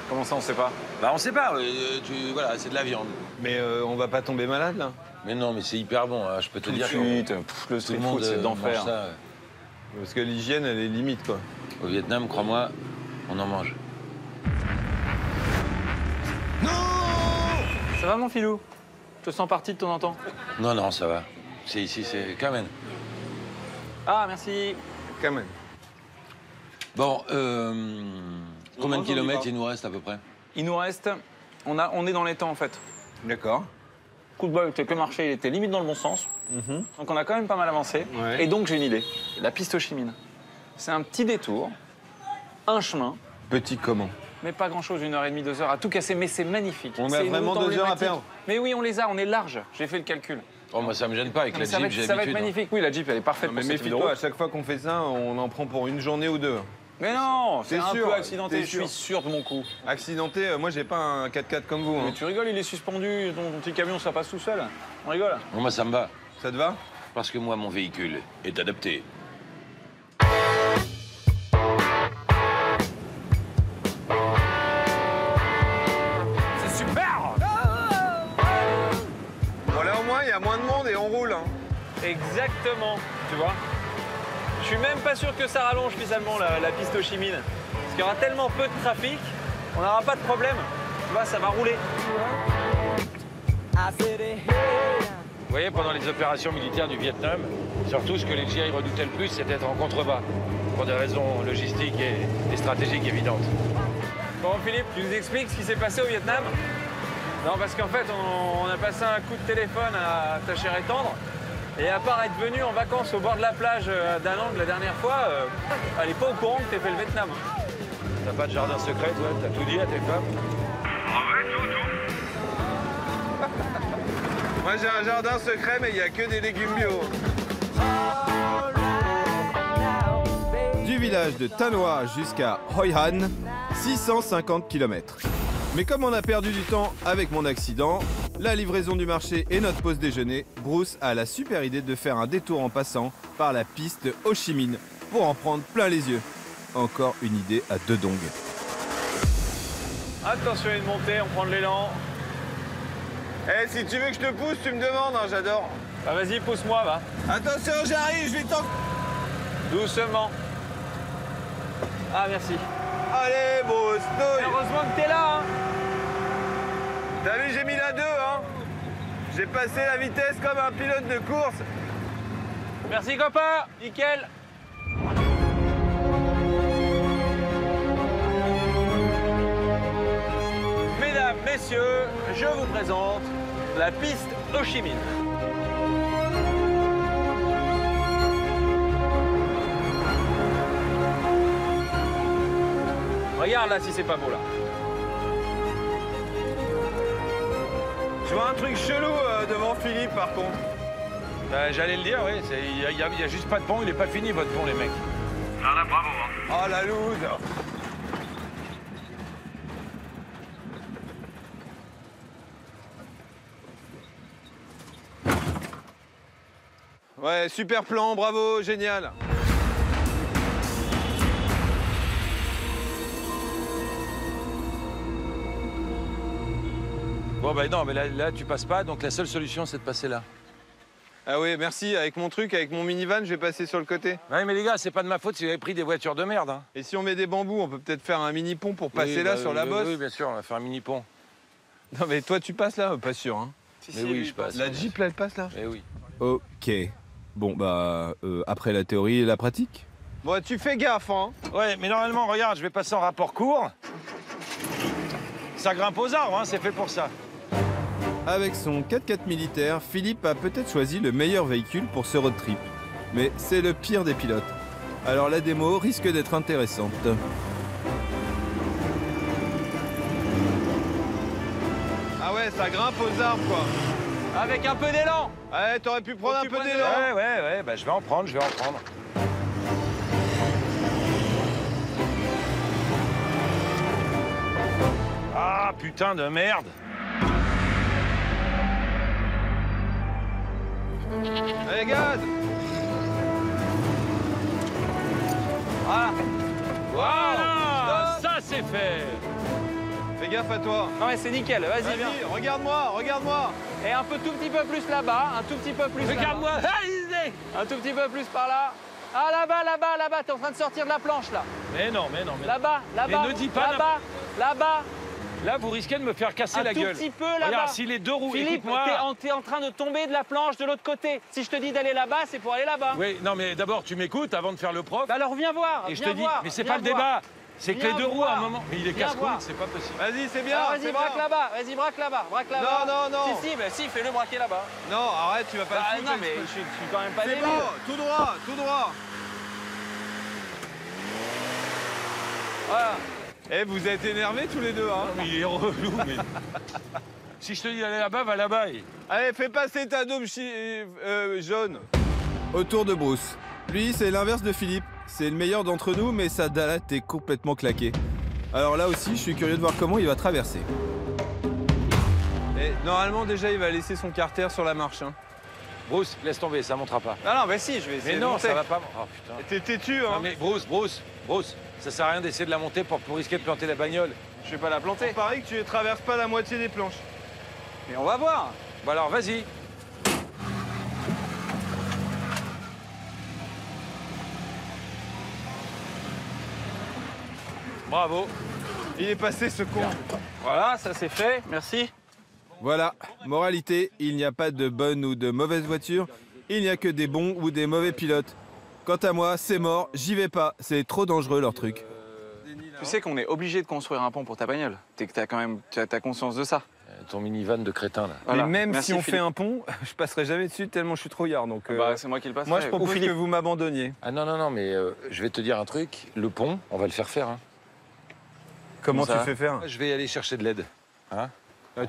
Comment ça, on sait pas? Bah, on sait pas. Voilà, c'est de la viande. Mais on va pas tomber malade, là? Mais non, mais c'est hyper bon. Hein. Je peux te dire que Le street food, c'est d'enfer. Parce que l'hygiène, elle est limite, quoi. Au Vietnam, crois-moi, on en mange. Ça va, mon filou? Je te sens parti de temps en temps. Non, non, ça va. C'est ici, c'est Kamen. Ah, merci. Quand même. Bon, combien de kilomètres il nous reste à peu près? Il nous reste... On est dans les temps, en fait. D'accord. Coup de bol, avec le marché, il était limite dans le bon sens. Donc on a quand même pas mal avancé. Ouais. Et donc j'ai une idée. La piste Ho Chi Minh. C'est un petit détour, un chemin, Petit comment? mais pas grand-chose, 1h30, 2 heures à tout casser. Mais c'est magnifique. On a C'est une vraiment route 2 heures à emblématique. perdre? Mais oui, on les a, on est large. J'ai fait le calcul. Oh, moi, ça me gêne pas avec la ça va Jeep, être, j'ai ça va être l'habitude. magnifique. Oui, la Jeep, elle est parfaite Non, mais pour cette méfie-toi, à route. chaque fois qu'on fait ça, on en prend pour une journée ou deux. Mais non, c'est T'es un sûr, peu accidenté, t'es je suis sûr de mon coup. Accidenté, moi j'ai pas un 4x4 comme vous. Mais Hein. tu rigoles, il est suspendu, ton petit camion, ça passe tout seul. On rigole. Bon, moi, ça me va. Ça te va? Parce que moi, mon véhicule est adapté. C'est super. Bon là au moins il y a moins de monde et on roule. Hein. Exactement, tu vois. Je suis même pas sûr que ça rallonge finalement la piste Ho Chi Minh. Parce qu'il y aura tellement peu de trafic, on n'aura pas de problème. Tu vois, ça va rouler. Vous voyez, pendant les opérations militaires du Vietnam, surtout ce que les GI redoutaient le plus, c'était d'être en contrebas. Pour des raisons logistiques et stratégiques évidentes. Bon, Philippe, tu nous expliques ce qui s'est passé au Vietnam? Non, parce qu'en fait, on a passé un coup de téléphone à ta chère et tendre. Et à part être venu en vacances au bord de la plage d'A Nang la dernière fois, elle n'est pas au courant que t'aies fait le Vietnam. T'as pas de jardin secret, toi? T'as tout dit à tes femmes? Moi j'ai un jardin secret mais il n'y a que des légumes bio. Du village de Thanh Hoa jusqu'à Hoi Han, 650 km. Mais comme on a perdu du temps avec mon accident, la livraison du marché et notre pause déjeuner, Bruce a la super idée de faire un détour en passant par la piste de Ho Chi Minh pour en prendre plein les yeux. Encore une idée à deux dongs. Attention à une montée, on prend de l'élan. Eh, si tu veux que je te pousse, tu me demandes, hein, j'adore. Bah vas-y, pousse-moi, va. Attention, j'arrive, je vais t'en... Doucement. Ah, merci. Allez, Bruce, douille. Heureusement que t'es là, hein. T'as vu, j'ai mis la 2, hein. J'ai passé la vitesse comme un pilote de course. Merci, copain. Nickel. Mesdames, messieurs, je vous présente la piste Ho Chi Minh. Regarde là si c'est pas beau là. Je vois un truc chelou devant Philippe, par contre. Bah, j'allais le dire, oui. Il y a juste pas de pont, il est pas fini, votre pont, les mecs. Ah là, bravo. Hein. Oh, la loose. Ouais, super plan, bravo, génial. Bon, bah non, mais là, tu passes pas, donc la seule solution, c'est de passer là. Ah oui, merci. Avec mon truc, avec mon minivan, je vais passer sur le côté. Ouais, mais les gars, c'est pas de ma faute si vous avez pris des voitures de merde. Hein. Et si on met des bambous, on peut peut-être faire un mini-pont pour passer là sur la bosse. Oui, bien sûr, on va faire un mini-pont. Non, mais toi, tu passes là? Pas sûr, hein. Mais oui, je passe. La Jeep, là, elle passe là? Mais oui. Ok. Bon, bah, après la théorie et la pratique. Bon, tu fais gaffe, hein. Ouais, mais normalement, regarde, je vais passer en rapport court. Ça grimpe aux arbres, hein, c'est fait pour ça. Avec son 4x4 militaire, Philippe a peut-être choisi le meilleur véhicule pour ce road trip. Mais c'est le pire des pilotes. Alors la démo risque d'être intéressante. Ah ouais, ça grimpe aux arbres, quoi. Avec un peu d'élan. Ouais, t'aurais pu prendre un peu d'élan. Ouais, bah je vais en prendre, Ah, putain de merde. Allez, gaz. Voilà. Voilà, ça c'est fait. Fais gaffe à toi. Non mais c'est nickel, vas-y viens. Regarde-moi, regarde-moi. Et un peu tout petit peu plus là-bas, un tout petit peu plus Regarde-moi, un tout petit peu plus par là. Ah là-bas, t'es en train de sortir de la planche là. Mais non. Là-bas. Mais ne dis pas Là-bas. Là, vous risquez de me faire casser la gueule. Un tout petit peu là-bas. Regarde, si les deux roues, Philippe, écoute-moi. t'es en train de tomber de la planche de l'autre côté. Si je te dis d'aller là-bas, c'est pour aller là-bas. Oui, non, mais d'abord, tu m'écoutes avant de faire le prof. Bah alors viens voir. Et je te dis, mais c'est pas le débat. C'est que les deux roues, à un moment. Mais il est casse-couille, c'est pas possible. Vas-y, c'est bien. Vas-y, braque là-bas. Vas-y, braque là-bas. Non. Si, fais-le braquer là-bas. Non, arrête, tu vas pas le foutre. Non, mais je suis quand même pas C'est débile. bon, tout droit. Voilà. Eh, vous êtes énervés tous les deux, hein. Mais il est relou, mais. Si je te dis d'aller là-bas, va là-bas. Allez, fais passer ta dôme jaune. Autour de Bruce. Lui, c'est l'inverse de Philippe. C'est le meilleur d'entre nous, mais sa dallate est complètement claquée. Alors là aussi, je suis curieux de voir comment il va traverser. Et normalement, déjà, il va laisser son carter sur la marche, hein. Bruce, laisse tomber, ça montera pas. Non, mais si, je vais essayer Mais de non, monter. ça va pas. Oh putain. T'es têtu, hein. Non, mais Bruce, ça sert à rien d'essayer de la monter pour risquer de planter la bagnole. Je vais pas la planter. Il paraît que tu ne traverses pas la moitié des planches. Mais on va voir. Bon alors, vas-y. Bravo. Il est passé, ce con. Voilà, ça c'est fait. Merci. Voilà, moralité, il n'y a pas de bonne ou de mauvaise voiture, il n'y a que des bons ou des mauvais pilotes. Quant à moi, c'est mort, j'y vais pas, c'est trop dangereux leur truc. Tu sais qu'on est obligé de construire un pont pour ta bagnole. T'as conscience de ça. Ton minivan de crétin là. Voilà. Mais même Merci, si on Philippe. fait un pont, je passerai jamais dessus tellement je suis trop yard. Donc, Bah, c'est moi qui le passerai. moi, je propose Ou Philippe. que vous m'abandonniez. Ah non, mais je vais te dire un truc. Le pont, on va le faire faire. Hein. Comment ça tu fais faire? Je vais aller chercher de l'aide. Hein.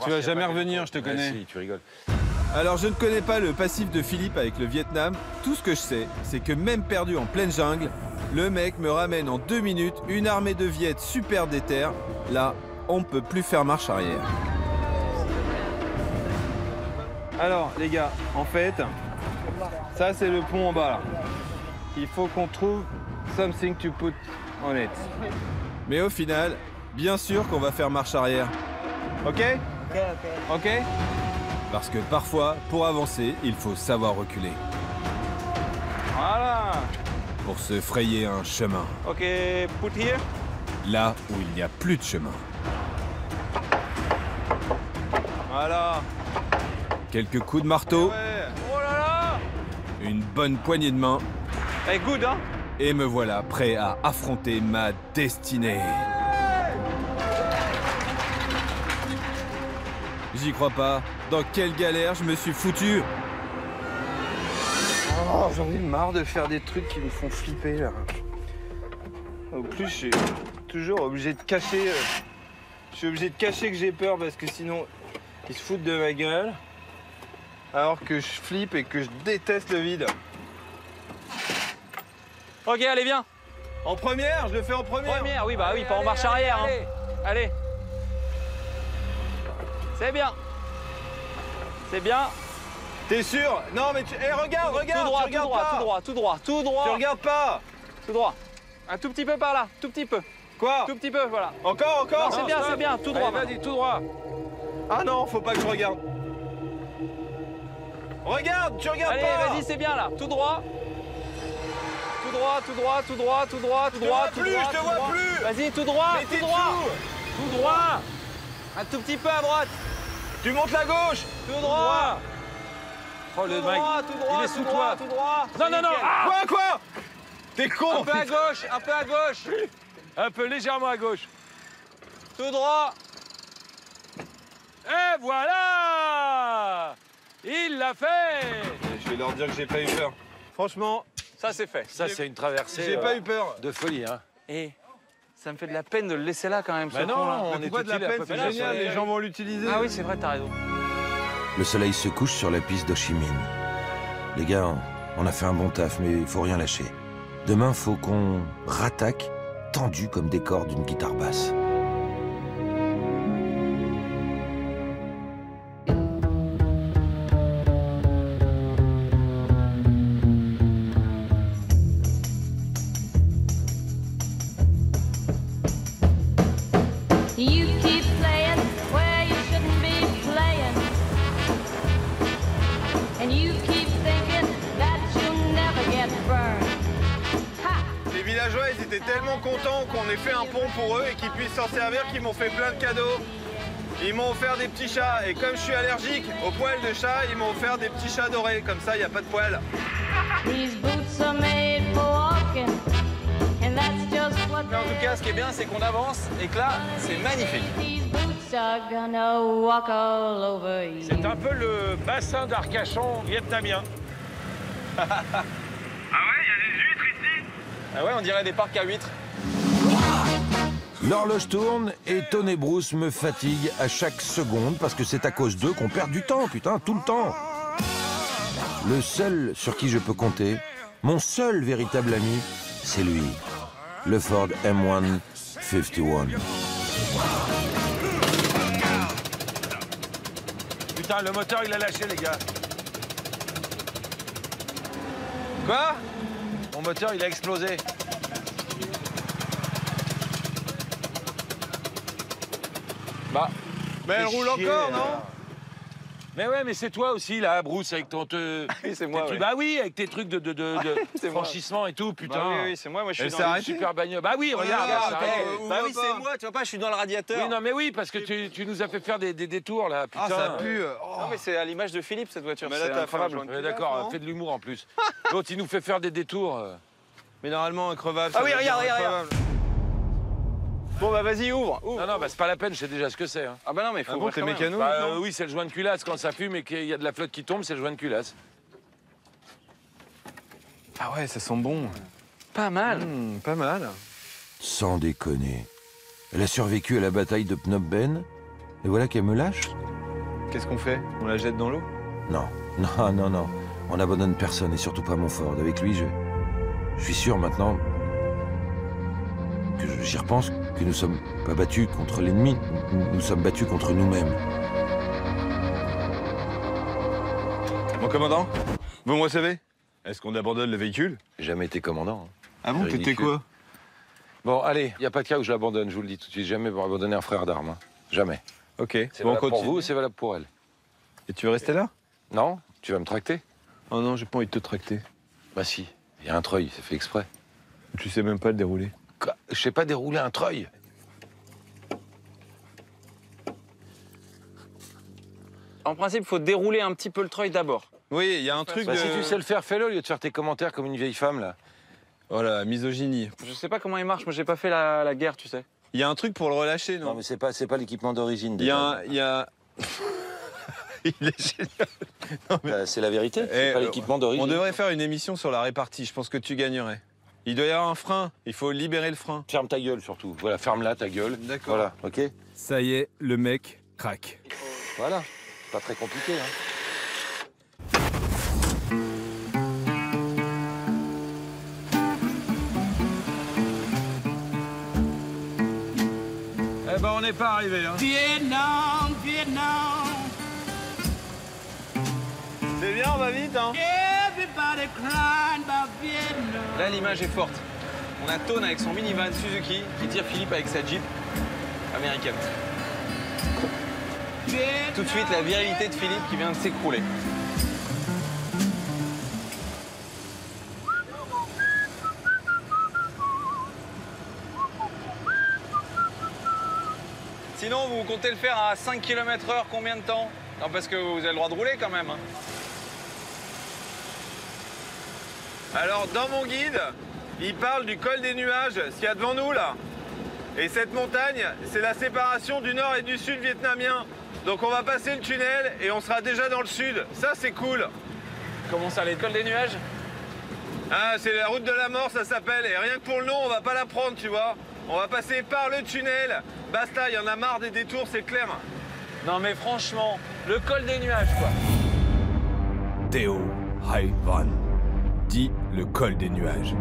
Tu vas jamais revenir, je te connais. Si, tu rigoles. Alors je ne connais pas le passif de Philippe avec le Vietnam, tout ce que je sais, c'est que même perdu en pleine jungle, le mec me ramène en 2 minutes une armée de Viettes super déter. Là, on ne peut plus faire marche arrière. Alors, les gars, en fait, ça c'est le pont en bas là. Il faut qu'on trouve something to put on it. Mais au final, bien sûr qu'on va faire marche arrière. Ok? Ok? Parce que parfois, pour avancer, il faut savoir reculer. Voilà. Pour se frayer un chemin. Ok, put here. Là où il n'y a plus de chemin. Voilà. Quelques coups de marteau, Ouais. Oh là là. une bonne poignée de main, Eh, good, hein. et me voilà prêt à affronter ma destinée. J'y crois pas. Dans quelle galère je me suis foutu. Oh, j'en ai marre de faire des trucs qui me font flipper là. En plus, je suis toujours obligé de cacher. Je suis obligé de cacher que j'ai peur parce que sinon, ils se foutent de ma gueule. Alors que je flippe et que je déteste le vide. Ok, allez, viens. En première, je le fais en première. Première, oui, bah oui, pas en marche arrière. Hein. Allez. C'est bien. C'est bien. T'es sûr? Non, mais tu... regarde, regarde, tout droit, tu regardes pas. tout droit, tout droit, tout droit. Tu regardes pas. Tout droit. Un tout petit peu par là, tout petit peu. Quoi? Tout petit peu, voilà. Encore? Non, c'est bien, tout droit. Allez, vas-y, tout droit. Ah non, faut pas que je regarde. Regarde, tu regardes Allez, pas. vas-y, c'est bien là, tout droit. Tout droit, tout droit, tout droit, tout droit, tout droit, tout droit. Je te vois plus. Vas-y, tout droit, Mais t'es tout droit. dessous. Tout droit. Un tout petit peu à droite. Tu montes la gauche. Tout droit. Oh, le mec, Tout droit, il est sous toi. tout droit. Non, non, non. Nickel. Ah, Quoi? T'es con. Un peu à gauche, un peu à gauche. un peu légèrement à gauche. Tout droit. Et voilà! Il l'a fait! Je vais leur dire que j'ai pas eu peur. Franchement, Ça, c'est fait. Ça, c'est une traversée j'ai pas eu peur. de folie, hein. Et ça me fait de la peine de le laisser là quand même, ce Bah non, con-là. on est Pourquoi de la utile, peine? un peu C'est plus génial, soleil. les gens vont l'utiliser. Ah oui, c'est vrai, t'as raison. Le soleil se couche sur la piste d'Ho Chi Minh. Les gars, on a fait un bon taf, mais il faut rien lâcher. Demain, faut qu'on rattaque, tendu comme des cordes d'une guitare basse. You keep playing where you shouldn't be playing. And you keep thinking that you'll never get burned. Ha! Les villageois, ils étaient tellement contents qu'on ait fait un pont pour eux et qu'ils puissent s'en servir qu'ils m'ont fait plein de cadeaux. Ils m'ont offert des petits chats et comme je suis allergique aux poils de chat, ils m'ont offert des petits chats dorés. Comme ça, il n'y a pas de poils. These boots are made for walking. And that's just what Mais en tout cas, ce qui est bien, c'est qu'on avance et que là, c'est magnifique. these boots are gonna walk all over you. C'est un peu le bassin d'Arcachon vietnamien. Ah ouais, il y a des huîtres ici? Ah ouais, on dirait des parcs à huîtres. L'horloge tourne et Tony Bruce me fatigue à chaque seconde parce que c'est à cause d'eux qu'on perd du temps, putain, tout le temps. Le seul sur qui je peux compter, mon seul véritable ami, c'est lui, le Ford M151. Putain, le moteur, il a lâché, les gars. Quoi? Mon moteur, il a explosé. Bah, Mais elle Fais roule chier, encore, là. non? Mais ouais, mais c'est toi aussi, là, Bruce, avec ton... oui, c'est tes moi, trucs- ouais. Bah oui, avec tes trucs de C'est moi. franchissement et tout, putain. Bah oui, c'est moi, je suis Elle dans s'est le- arrêtée? Super bagnole. Bah oui, regarde, là, elle s'est attends, arrêtée. Bah oui, pas. c'est moi, tu vois pas, je suis dans le radiateur. Oui, non, mais oui, parce que tu nous as fait faire des détours, là, putain. Ah, ça pue. Non, mais c'est à l'image de Philippe, cette voiture. Mais là, C'est t'as fait un incroyable. joint de Ouais, culasse, d'accord, non? fais de l'humour en plus. L'autre, il nous fait faire des détours. Mais normalement, increvable. Ah ça oui, doit regarde, être regarde, increvable. Bon, bah vas-y, ouvre. Non, non, bah c'est pas la peine, je sais déjà ce que c'est. Hein. Ah bah non, mais il faut Ah bon, ouvrir t'es quand même. mécano? Bah non oui, c'est le joint de culasse quand ça fume et qu'il y a de la flotte qui tombe, c'est le joint de culasse. Ah ouais, ça sent bon. Pas mal. Pas mal. Sans déconner. Elle a survécu à la bataille de Phnom Penh, et voilà qu'elle me lâche? Qu'est-ce qu'on fait? On la jette dans l'eau? Non, non, non, non. On n'abandonne personne, et surtout pas mon Ford. Avec lui, je suis sûr maintenant que j'y repense que nous sommes pas battus contre l'ennemi, nous sommes battus contre nous-mêmes. Mon commandant, vous me recevez? Est-ce qu'on abandonne le véhicule? J'ai jamais été commandant. hein. Ah bon, C'est t'étais ridicule. quoi? Bon, allez, il n'y a pas de cas où je l'abandonne, je vous le dis tout de suite. Jamais pour abandonner un frère d'armes. hein. Jamais. Ok, C'est bon, on valable pour continue. vous, c'est valable pour elle. Et tu veux rester là? Non? Tu vas me tracter? Oh non, j'ai pas envie de te tracter. Bah si, il y a un treuil, c'est fait exprès. Tu sais même pas le dérouler. Quoi? Je sais pas dérouler un treuil. En principe, il faut dérouler un petit peu le treuil d'abord. Oui, il y a un truc Bah, de... si tu sais le faire, fais-le au lieu de faire tes commentaires comme une vieille femme, là. Voilà, misogynie. Je sais pas comment il marche, moi j'ai pas fait la guerre, tu sais. Il y a un truc pour le relâcher, Non, non? mais c'est pas l'équipement d'origine. Il y a déjà. un... Il y a... il est génial. Bah, c'est la vérité, c'est Eh, pas l'équipement d'origine. On devrait faire une émission sur la répartie, je pense que tu gagnerais. Il doit y avoir un frein, il faut libérer le frein. Ferme ta gueule, surtout. Voilà, ferme-la, ta gueule. D'accord. Voilà, ok? Ça y est, le mec craque. Voilà. Pas très compliqué, hein. Eh ben, on n'est pas arrivé, hein. Vietnam, Vietnam. C'est bien, on va vite, hein. Là, l'image est forte. On a Tone avec son minivan Suzuki qui tire Philippe avec sa Jeep américaine. Tout de suite, la virilité de Philippe qui vient de s'écrouler. Sinon, vous comptez le faire à 5 km/h combien de temps? Non, parce que vous avez le droit de rouler quand même. Hein. Alors, dans mon guide, il parle du col des nuages, ce qu'il y a devant nous, là. Et cette montagne, c'est la séparation du nord et du sud vietnamien. Donc, on va passer le tunnel et on sera déjà dans le sud. Ça, c'est cool. Comment ça, le col des nuages? Ah, c'est la route de la mort, ça s'appelle. Et rien que pour le nom, on va pas la prendre, tu vois. On va passer par le tunnel. Basta, il y en a marre des détours, c'est clair. Non, mais franchement, le col des nuages, quoi. Teo Hai Van, dit le col des nuages.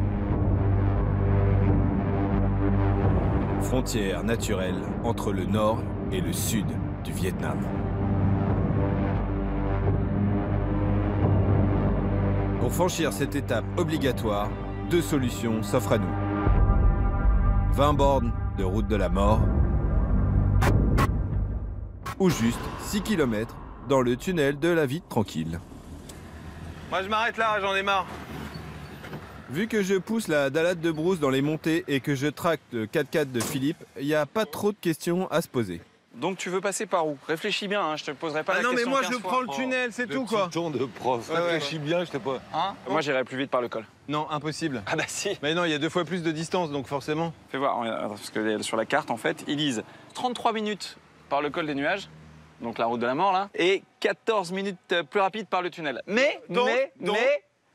Frontière naturelle entre le nord et le sud du Vietnam. Pour franchir cette étape obligatoire, deux solutions s'offrent à nous. 20 bornes de route de la mort ou juste 6 km dans le tunnel de la vie tranquille. Moi, je m'arrête là, j'en ai marre. Vu que je pousse la Dalate de Brousse dans les montées et que je traque le 4x4 de Philippe, il n'y a pas trop de questions à se poser. Donc tu veux passer par où? Réfléchis bien, hein, je te poserai pas la question. Non, mais moi, je 15 fois. prends le tunnel, c'est tout, quoi. Ton de prof, réfléchis bien, je sais pas. Hein? Moi, j'irai plus vite par le col. Non, impossible. Ah bah si. Mais non, il y a 2 fois plus de distance, donc forcément. Fais voir, parce que sur la carte, en fait, ils disent 33 minutes par le col des nuages, donc la route de la mort, là, et 14 minutes plus rapide par le tunnel. Mais,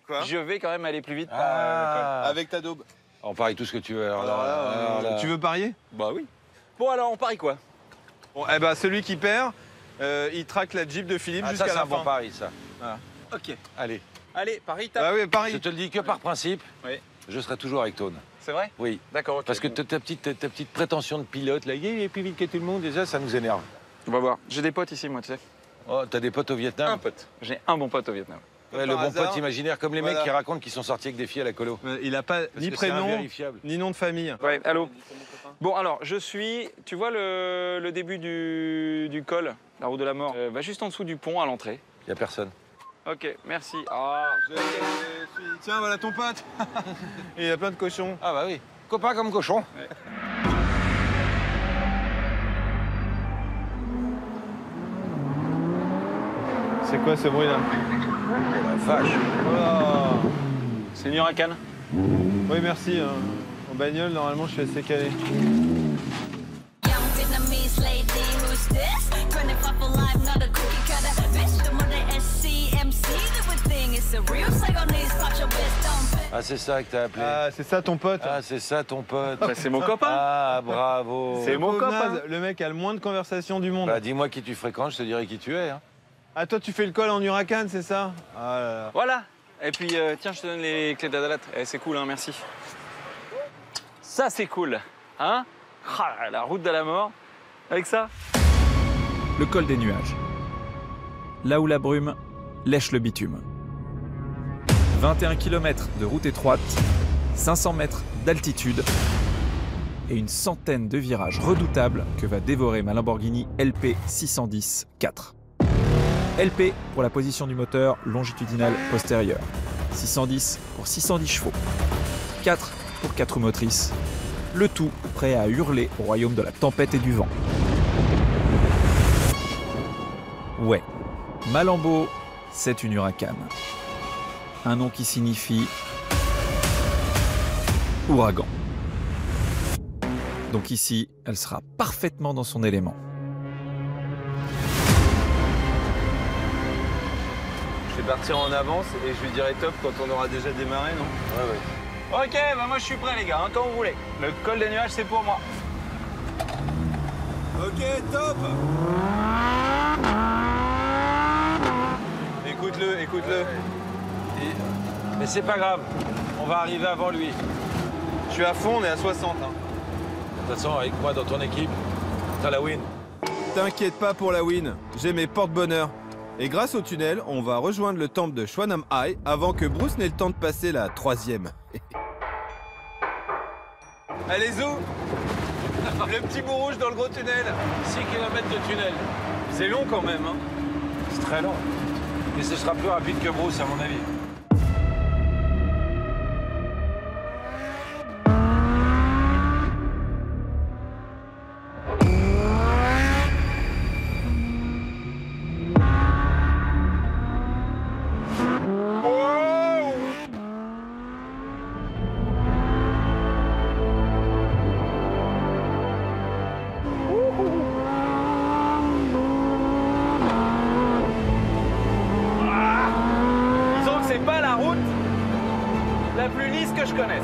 Quoi? je vais quand même aller plus vite par le col. Avec ta daube. On parie tout ce que tu veux. Alors là, tu veux parier? Bah oui. Bon, alors, on parie quoi? Bon, eh ben, celui qui perd, il traque la Jeep de Philippe jusqu'à la fin. Ça, c'est un bon pari, ça. Voilà. Ok. Allez. Allez, parie, tape. Ah oui, parie. Je te le dis que par principe, je serai toujours avec Tone. C'est vrai? Oui. D'accord, ok. Parce que ta petite prétention de pilote, là, il est plus vite que tout le monde, déjà, ça nous énerve. On va voir. J'ai des potes ici, moi, tu sais. Oh, t'as des potes au Vietnam? Un pote. J'ai un bon pote au Vietnam. Ouais, le bon pote imaginaire, comme les mecs qui racontent qu'ils sont sortis avec des filles à la colo. Il n'a pas ni prénom, ni nom de famille. Ouais, allô. Bon, alors, je suis... Tu vois le début du col, la route de la mort, va juste en dessous du pont, à l'entrée. Il n'y a personne. Ok, merci. Ah. Tiens, voilà ton pote. Il y a plein de cochons. Ah bah oui. Copain comme cochon. Ouais. C'est quoi ce bruit-là? Oh la vache. Oh. C'est une Huracan? Oui, merci. En bagnole, normalement, je suis assez calé. Ah, c'est ça que t'as appelé. Ah, c'est ça ton pote? Ah, c'est ça ton pote. Bah, c'est mon copain. Ah, bravo. C'est mon copain. Le mec a le moins de conversation du monde. Bah, dis-moi qui tu fréquentes, je te dirai qui tu es. Hein. Ah, toi, tu fais le col en Huracan, c'est ça? Ah là là. Voilà. Et puis, tiens, je te donne les clés de la Dalate. Eh, c'est cool, hein, merci. Ça, c'est cool. Hein? Ah, la route de la mort. Avec ça. Le col des nuages. Là où la brume lèche le bitume. 21 km de route étroite, 500 mètres d'altitude et une centaine de virages redoutables que va dévorer ma Lamborghini LP 610 4. LP pour la position du moteur longitudinal postérieur, 610 pour 610 chevaux, 4 pour 4 roues motrices, le tout prêt à hurler au royaume de la tempête et du vent. Ouais, ma Lambo, c'est une Huracan. Un nom qui signifie ouragan. Donc ici, elle sera parfaitement dans son élément. Je vais partir en avance et je lui dirai top quand on aura déjà démarré, non? Ouais, ouais. Ok, bah moi je suis prêt les gars, hein, quand vous voulez. Le col des nuages c'est pour moi. Ok, top. Écoute-le, écoute-le. Mais c'est pas grave, on va arriver avant lui. Je suis à fond, on est à 60. Hein. De toute façon, avec moi dans ton équipe, t'as la win. T'inquiète pas pour la win, j'ai mes porte-bonheur. Et grâce au tunnel, on va rejoindre le temple de Chwanam High avant que Bruce n'ait le temps de passer la 3e. Allez, Zou. Le petit bout rouge dans le gros tunnel. 6 km de tunnel. C'est long quand même, hein. C'est très long. Mais ce sera plus rapide que Bruce, à mon avis. La plus lisse que je connaisse.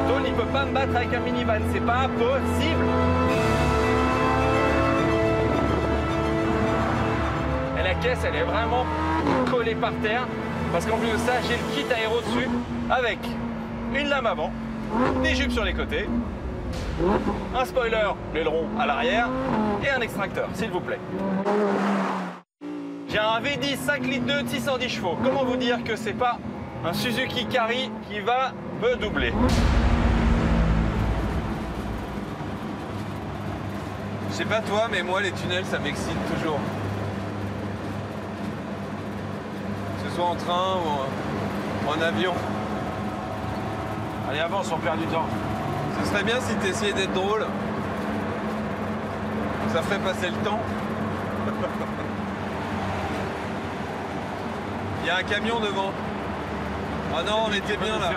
Tony, il peut pas me battre avec un minivan, c'est pas possible. Et la caisse, elle est vraiment collée par terre. Parce qu'en plus de ça, j'ai le kit aéro dessus avec une lame avant, des jupes sur les côtés, un spoiler, l'aileron à l'arrière et un extracteur, s'il vous plaît. J'ai un V10 5 litres 2 de 610 chevaux. Comment vous dire que c'est pas un Suzuki Carry qui va me doubler? Je sais pas toi, mais moi les tunnels ça m'excite toujours. Que ce soit en train ou en avion. Allez, avance, on perd du temps. Ce serait bien si t'essayais d'être drôle. Ça ferait passer le temps. Il y a un camion devant. Ah non, on était bien là.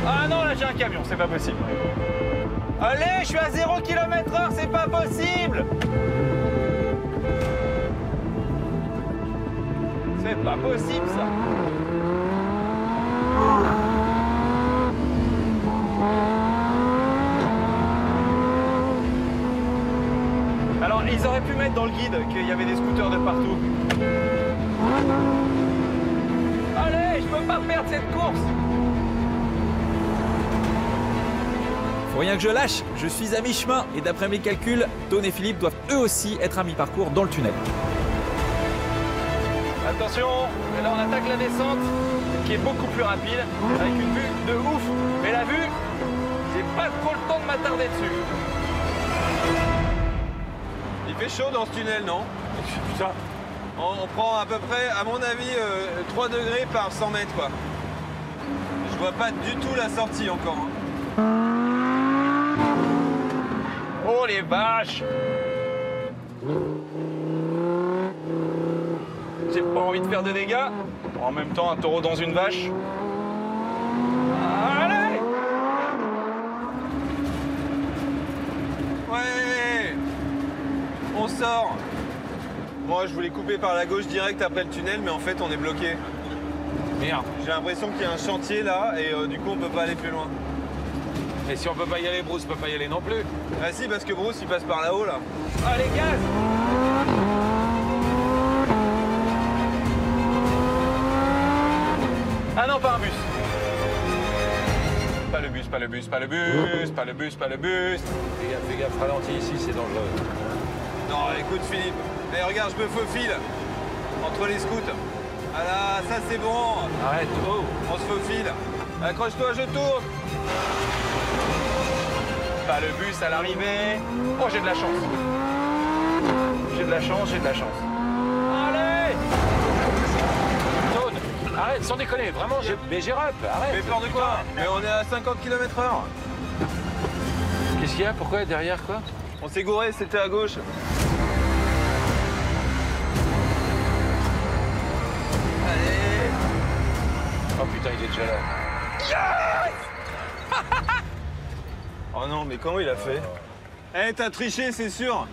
Ah non, là j'ai un camion, c'est pas possible. Allez, je suis à 0 km/h, c'est pas possible. C'est pas possible ça. Alors, ils auraient pu mettre dans le guide qu'il y avait des scooters de partout. Allez, je peux pas perdre cette course. Faut rien que je lâche, je suis à mi-chemin et d'après mes calculs, Tone et Philippe doivent eux aussi être à mi-parcours dans le tunnel. Attention, et là on attaque la descente qui est beaucoup plus rapide avec une vue de ouf. Mais la vue, j'ai pas trop le temps de m'attarder dessus. Il fait chaud dans ce tunnel, non? Putain. On prend à peu près, à mon avis, 3 degrés par 100 mètres, quoi. Je vois pas du tout la sortie encore. Hein. Oh les vaches! J'ai pas envie de faire de dégâts. En même temps, un taureau dans une vache. Allez! Ouais! On sort! Moi, je voulais couper par la gauche direct après le tunnel, mais en fait, on est bloqué. Merde. J'ai l'impression qu'il y a un chantier là, et du coup, on peut pas aller plus loin. Et si on peut pas y aller, Bruce peut pas y aller non plus. Ah si, parce que Bruce, il passe par là-haut, là. Allez, gaz! Ah non, pas un bus. Pas le bus, pas le bus, pas le bus, pas le bus, pas le bus. Fais gaffe, ralentis ici, c'est dangereux. Non, écoute, Philippe. Eh, regarde, je me faufile entre les scouts. Ah là, ça c'est bon. Arrête, oh. On se faufile. Accroche-toi, je tourne. Pas le bus à l'arrivée. Oh, j'ai de la chance. J'ai de la chance, j'ai de la chance. Allez! Tone, arrête, sans déconner, vraiment, mais j'ai rep, arrête. Mais peur de quoi? Mais on est à 50 km/h. Qu'est-ce qu'il y a? Pourquoi? Derrière quoi? On s'est gouré, c'était à gauche. Allez! Oh putain, il est déjà là. Oh non, mais comment il a fait? Eh, t'as triché, c'est sûr.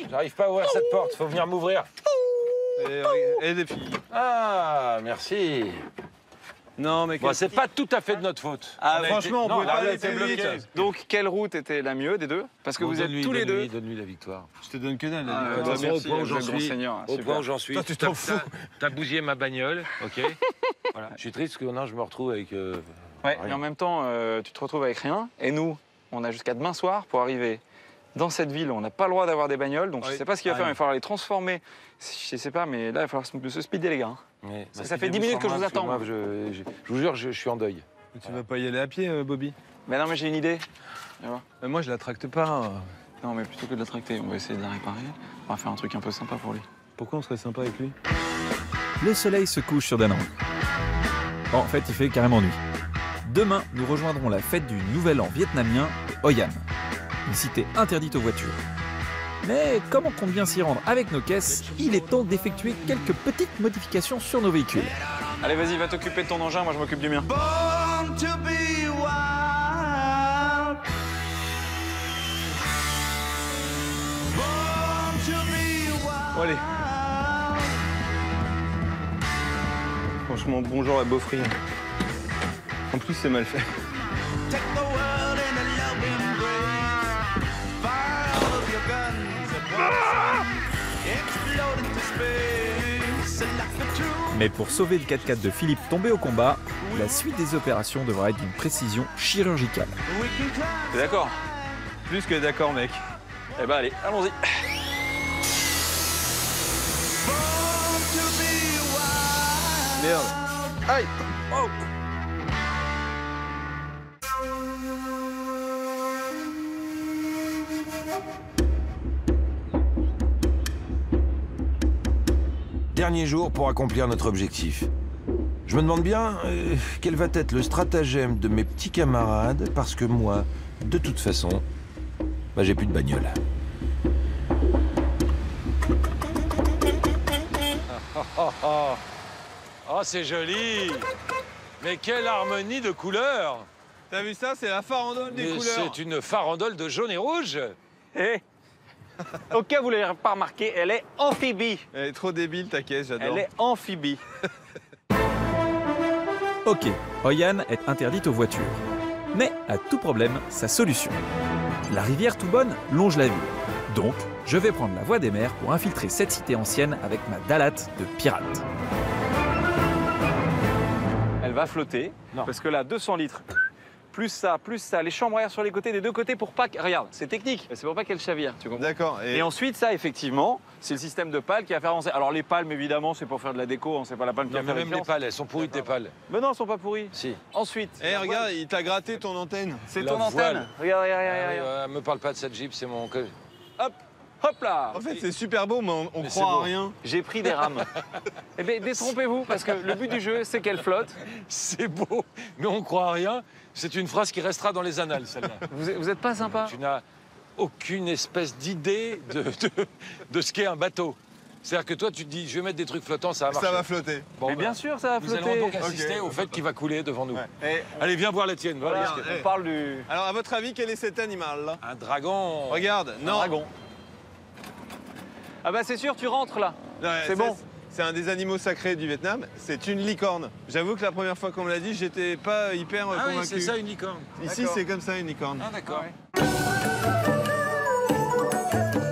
J'arrive pas à ouvrir cette porte, faut venir m'ouvrir. Et des filles. Ah, merci. Non, mais bon, c'est pas tout à fait de notre faute. Ah, franchement, on pouvait pas aller aller bloqué. Donc, quelle route était la mieux des deux? Parce que vous êtes tous les deux. Donne-lui la victoire. Je te donne que dalle. Au point où j'en suis. Toi, tu t'en fous. T'as bousillé ma bagnole, ok. Voilà. Je suis triste parce que maintenant je me retrouve avec. Ouais, mais en même temps, tu te retrouves avec rien. Et nous, on a jusqu'à demain soir pour arriver dans cette ville où on n'a pas le droit d'avoir des bagnoles. Donc je sais pas ce qu'il va faire, il va falloir les transformer. Je sais pas, mais là, il va falloir se speeder, les gars. Ouais, ça fait 10 minutes que je vous attends. Moi, je vous jure, je suis en deuil. Tu vas pas y aller à pied, Bobby? Mais non, mais j'ai une idée. Moi, je la tracte pas. Non, mais plutôt que de la tracter, on va essayer de la réparer. On va faire un truc un peu sympa pour lui. Pourquoi on serait sympa avec lui? Le soleil se couche sur Danang. En fait, il fait carrément nuit. Demain, nous rejoindrons la fête du Nouvel An vietnamien de Hoi An, une cité interdite aux voitures. Mais comme on compte bien s'y rendre avec nos caisses, il est temps d'effectuer quelques petites modifications sur nos véhicules. Allez, vas-y, va t'occuper de ton engin, moi je m'occupe du mien. Bon, allez. Franchement, bonjour à Beaufry. En plus, c'est mal fait. Mais pour sauver le 4x4 de Philippe tombé au combat, la suite des opérations devra être d'une précision chirurgicale. T'es d'accord? Plus que d'accord, mec. Eh ben allez, allons-y. Merde. Aïe. Oh. Dernier jour pour accomplir notre objectif. Je me demande bien quel va être le stratagème de mes petits camarades, parce que moi, de toute façon, j'ai plus de bagnole. Oh, c'est joli! Mais quelle harmonie de couleurs! T'as vu ça? C'est la farandole des couleurs. C'est une farandole de jaune et rouge. Eh, au cas où vous ne l'avez pas remarqué, elle est amphibie. Elle est trop débile, ta caisse, j'adore. Elle est amphibie. Ok, Hoi An est interdite aux voitures. Mais à tout problème, sa solution. La rivière Toubonne longe la ville. Donc, je vais prendre la voie des mers pour infiltrer cette cité ancienne avec ma dallate de pirate. Elle va flotter, parce que là, 200 litres, plus ça, les chambres à air sur les côtés, des deux côtés, pour pas que... Regarde, c'est technique, c'est pour pas qu'elle chavire, tu comprends? D'accord. Et ensuite, ça, effectivement, c'est le système de pales qui va faire avancer. Alors les palmes, évidemment, c'est pour faire de la déco, c'est pas la palme qui va faire même les pales, elles sont pourries tes pales. Mais non, elles sont pas pourries. Si. Ensuite... Eh, regarde, il t'a gratté ton antenne. C'est ton antenne. Regarde. Me parle pas de cette Jeep, c'est mon... Hop, hop là. En fait, c'est super beau, mais on croit à rien. J'ai pris des rames. Eh bien, détrompez-vous, parce que le but du jeu, c'est qu'elle flotte. C'est beau, mais on croit à rien. C'est une phrase qui restera dans les annales, celle-là. Vous êtes pas sympa? Tu n'as aucune espèce d'idée de ce qu'est un bateau. C'est-à-dire que toi, tu te dis, je vais mettre des trucs flottants, ça va marcher. Ça va flotter. Bon, mais bien sûr, ça va flotter. Nous allons donc assister au fait qu'il va couler devant nous. Ouais. Allez, viens voir la tienne. Voilà, on parle du... Alors, à votre avis, quel est cet animal, là? Un dragon. Regarde, non. Un dragon. Ah bah c'est sûr, tu rentres là. C'est bon. C'est un des animaux sacrés du Vietnam. C'est une licorne. J'avoue que la première fois qu'on me l'a dit, j'étais pas hyper convaincu. Oui, c'est ça, une licorne. Ici, c'est comme ça, une licorne. Ah, d'accord.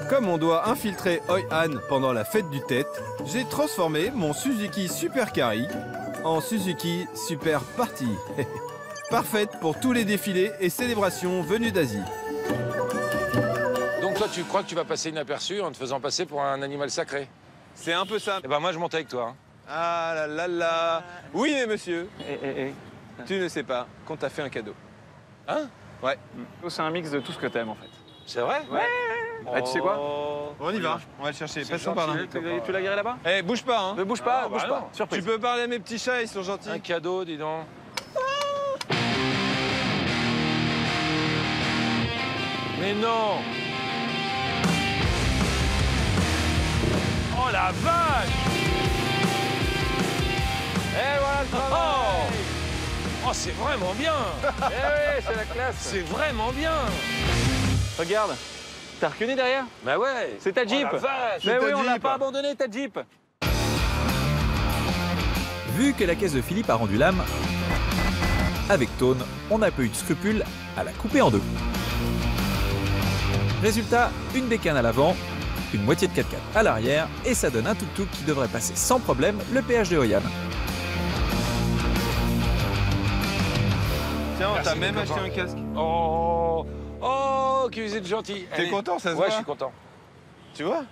Comme on doit infiltrer Hoi An pendant la fête du Tet, j'ai transformé mon Suzuki Super Carry en Suzuki Super Party. Parfaite pour tous les défilés et célébrations venues d'Asie. Donc toi, tu crois que tu vas passer inaperçu en te faisant passer pour un animal sacré? C'est un peu ça. Eh ben moi, je monte avec toi. Ah là là là. Oui, mais monsieur. Tu ne sais pas qu'on t'a fait un cadeau. Hein? Ouais. C'est un mix de tout ce que t'aimes en fait. C'est vrai? Ouais. Ah, tu sais quoi? On y va. On va le chercher. Passons par là. Tu l'as garé là-bas? Eh, bouge pas, hein. Ne bouge pas, Ah, bouge bah pas. non. Surprise. Tu peux parler à mes petits chats, ils sont gentils. Un cadeau, dis donc. Mais non! Oh la vache! Et voilà le travail! Oh, c'est vraiment bien! Eh oui, c'est la classe! C'est vraiment bien! Regarde, t'as reconnu derrière? Bah ouais! C'est ta Jeep! Oh la vache! Mais oui, on l'a Jeep. pas abandonné ta Jeep! Vu que la caisse de Philippe a rendu l'âme, avec Tone, on n'a pas eu de scrupule à la couper en deux. Résultat, une bécane à l'avant, une moitié de 4x4 à l'arrière, et ça donne un tuk-tuk qui devrait passer sans problème le péage de Hoi An. Tiens, t'as même acheté un casque. Oh! Oh, que vous êtes gentil. T'es content, ça se voit? Ouais, je suis content. Tu vois?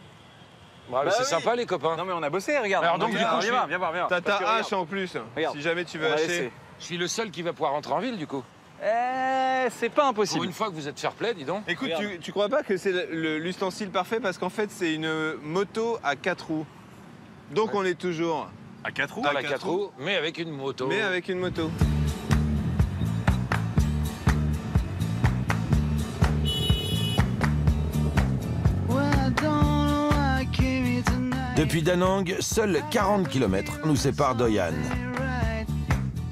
Bah, c'est sympa, les copains. Non, mais on a bossé, regarde. Alors, donc, du coup, viens voir. T'as ta hache en plus, regarde. si jamais tu veux hacher. Je suis le seul qui va pouvoir rentrer en ville, du coup. C'est pas impossible. Pour une fois que vous êtes fair play, dis donc. Écoute, tu crois pas que c'est l'ustensile parfait parce qu'en fait, c'est une moto à 4 roues. Donc, on est toujours... À 4 roues? À 4 roues, mais avec une moto. Mais avec une moto. Depuis Da Nang, seuls 40 km nous séparent d'Hoi An.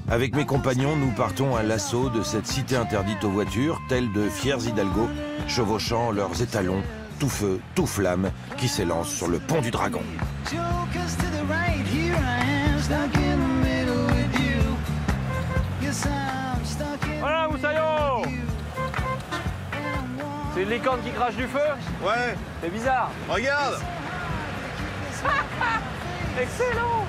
Avec mes compagnons, nous partons à l'assaut de cette cité interdite aux voitures, tels de fiers hidalgos, chevauchant leurs étalons, tout feu, tout flamme, qui s'élancent sur le pont du Dragon. Voilà, Moussaillon! C'est une licorne qui crache du feu? Ouais. C'est bizarre. Regarde! Excellent!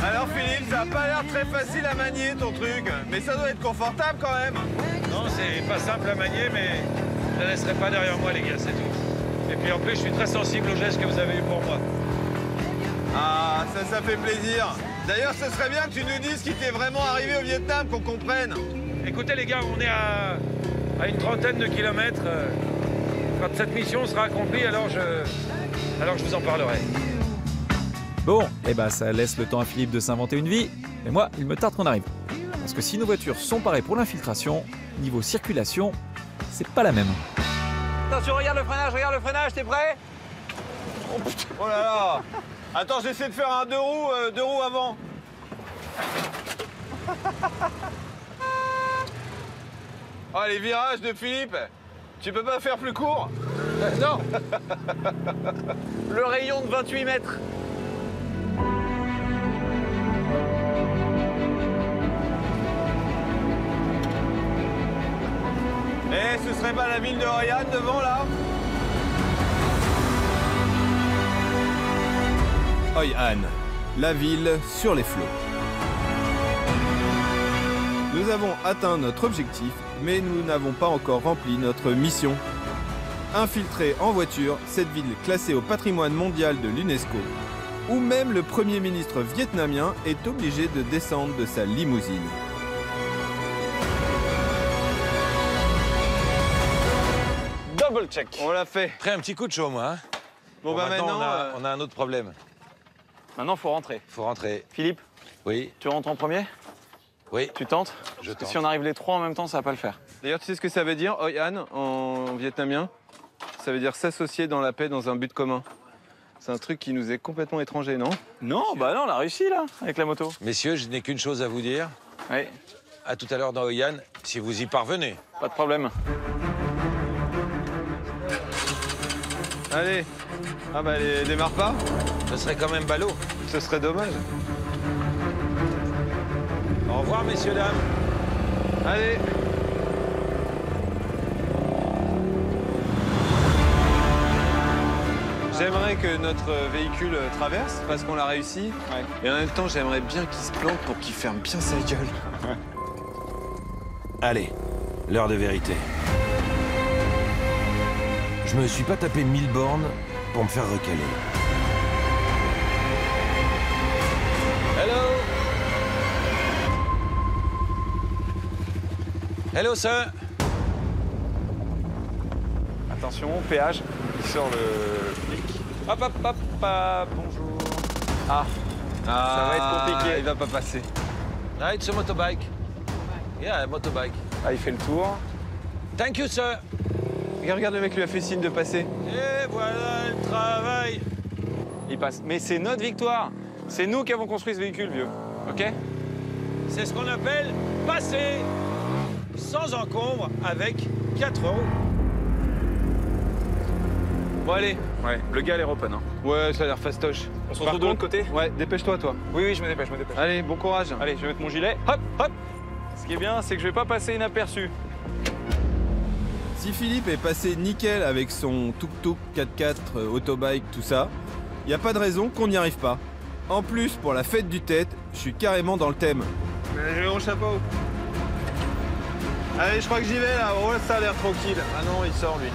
Alors Philippe, ça a pas l'air très facile à manier ton truc, mais ça doit être confortable quand même. Non, c'est pas simple à manier, mais je la laisserai pas derrière moi, les gars, c'est tout. Et puis en plus, je suis très sensible aux gestes que vous avez eu pour moi. Ah, ça fait plaisir. D'ailleurs, ce serait bien que tu nous dises ce qui t'est vraiment arrivé au Vietnam, qu'on comprenne. Écoutez, les gars, on est à une trentaine de kilomètres. Quand cette mission sera accomplie, alors je vous en parlerai. Bon, eh ben ça laisse le temps à Philippe de s'inventer une vie, mais moi, il me tarde qu'on arrive. Parce que si nos voitures sont parées pour l'infiltration, niveau circulation, c'est pas la même. Attention, regarde le freinage, t'es prêt? Oh putain, oh là là. Attends, j'essaie de faire un deux roues avant. Oh, les virages de Philippe, tu peux pas faire plus court? Non. Le rayon de 28 mètres. Eh, ce serait pas la ville de Hoi An devant, là? Hoi An, la ville sur les flots. Nous avons atteint notre objectif, mais nous n'avons pas encore rempli notre mission. Infiltrer en voiture cette ville classée au patrimoine mondial de l'UNESCO, où même le Premier ministre vietnamien est obligé de descendre de sa limousine. Double check. On l'a fait. Après un petit coup de chaud, moi. Hein. Bon, bah maintenant, on a un autre problème. Maintenant, faut rentrer. Faut rentrer. Philippe, Oui, tu rentres en premier? oui. Tu tentes? Je Parce que tente. si on arrive les trois en même temps, ça va pas le faire. D'ailleurs, tu sais ce que ça veut dire, Hoi An, en vietnamien? Ça veut dire s'associer dans la paix dans un but commun. C'est un truc qui nous est complètement étranger, non? Non, bah non, on a réussi là, avec la moto. Messieurs, je n'ai qu'une chose à vous dire. Oui, À tout à l'heure dans Hoi An, si vous y parvenez. pas de problème. Allez. Ah bah, elle démarre pas? Ce serait quand même ballot. Ce serait dommage. Au revoir, messieurs, dames. Allez. J'aimerais que notre véhicule traverse parce qu'on l'a réussi. Ouais. Et en même temps, j'aimerais bien qu'il se plante pour qu'il ferme bien sa gueule. Allez, l'heure de vérité. Je me suis pas tapé 1000 bornes pour me faire recaler. Hello. Hello, sir. Attention, péage. Il sort le flic. Hop, hop, hop, hop, bonjour. Ah, ça va être compliqué. Il va pas passer. Ah, it's a motorbike. Yeah, a motorbike. Ah, il fait le tour. Thank you, sir. Regarde, le mec lui a fait signe de passer. Et voilà le travail. Il passe. Mais c'est notre victoire. C'est nous qui avons construit ce véhicule, vieux. OK? C'est ce qu'on appelle passer sans encombre avec 4 roues. Bon, allez. Ouais, le gars, elle est open. Hein. Ouais, ça a l'air fastoche. On se retrouve de l'autre côté? Ouais, dépêche-toi, toi. Oui, je me dépêche, Allez, bon courage. Allez, je vais mettre mon gilet. Hop, hop. Ce qui est bien, c'est que je vais pas passer inaperçu. Si Philippe est passé nickel avec son tuk-tuk, 4x4, autobike, tout ça, il n'y a pas de raison qu'on n'y arrive pas. En plus, pour la fête du tête, je suis carrément dans le thème. Mais j'ai mon chapeau. Allez, je crois que j'y vais là. Oh, ça a l'air tranquille. Ah non, il sort lui.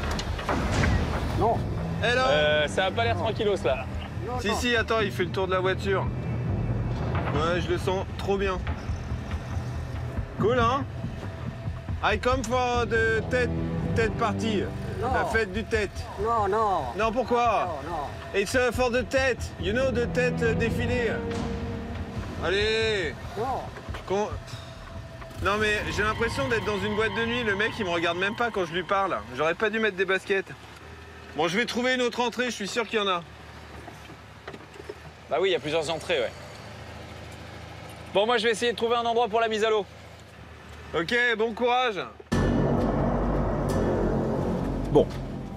Non. Hello. Ça a pas l'air tranquillos là. Si, attends, il fait le tour de la voiture. Ouais, je le sens trop bien. Cool, hein? I come for the tête party. La fête du tête. Non, non. Non, pourquoi? Non. It's for the tête. You know the tête défilé. Allez. Non. Non mais j'ai l'impression d'être dans une boîte de nuit. Le mec, il me regarde même pas quand je lui parle. J'aurais pas dû mettre des baskets. Bon, je vais trouver une autre entrée. Je suis sûr qu'il y en a. Bah oui, il y a plusieurs entrées, ouais. Bon, moi, je vais essayer de trouver un endroit pour la mise à l'eau. Ok, bon courage. Bon,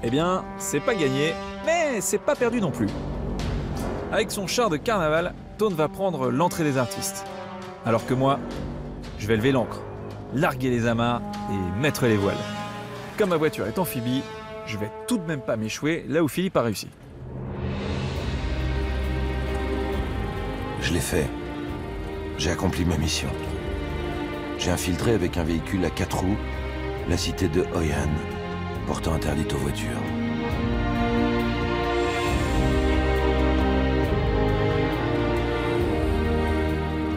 eh bien, c'est pas gagné, mais c'est pas perdu non plus. Avec son char de carnaval, Tone va prendre l'entrée des artistes. Alors que moi, je vais lever l'ancre, larguer les amarres et mettre les voiles. Comme ma voiture est amphibie, je vais tout de même pas m'échouer là où Philippe a réussi. Je l'ai fait. J'ai accompli ma mission. J'ai infiltré avec un véhicule à 4 roues la cité de Hoi An, portant interdite aux voitures.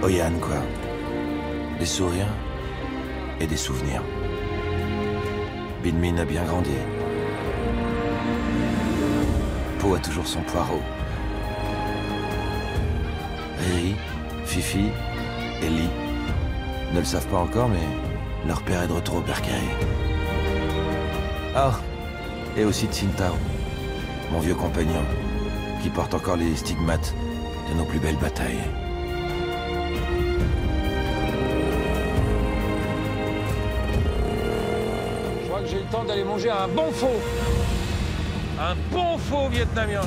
Hoi An, quoi. Des sourires et des souvenirs. Bin Min a bien grandi. Po a toujours son poireau. Riri, Fifi, Ellie ne le savent pas encore, mais leur père est de retour au bercail. Ah, et aussi Tsingtao, mon vieux compagnon, qui porte encore les stigmates de nos plus belles batailles. Je crois que j'ai le temps d'aller manger un bon faux. Un bon faux vietnamien.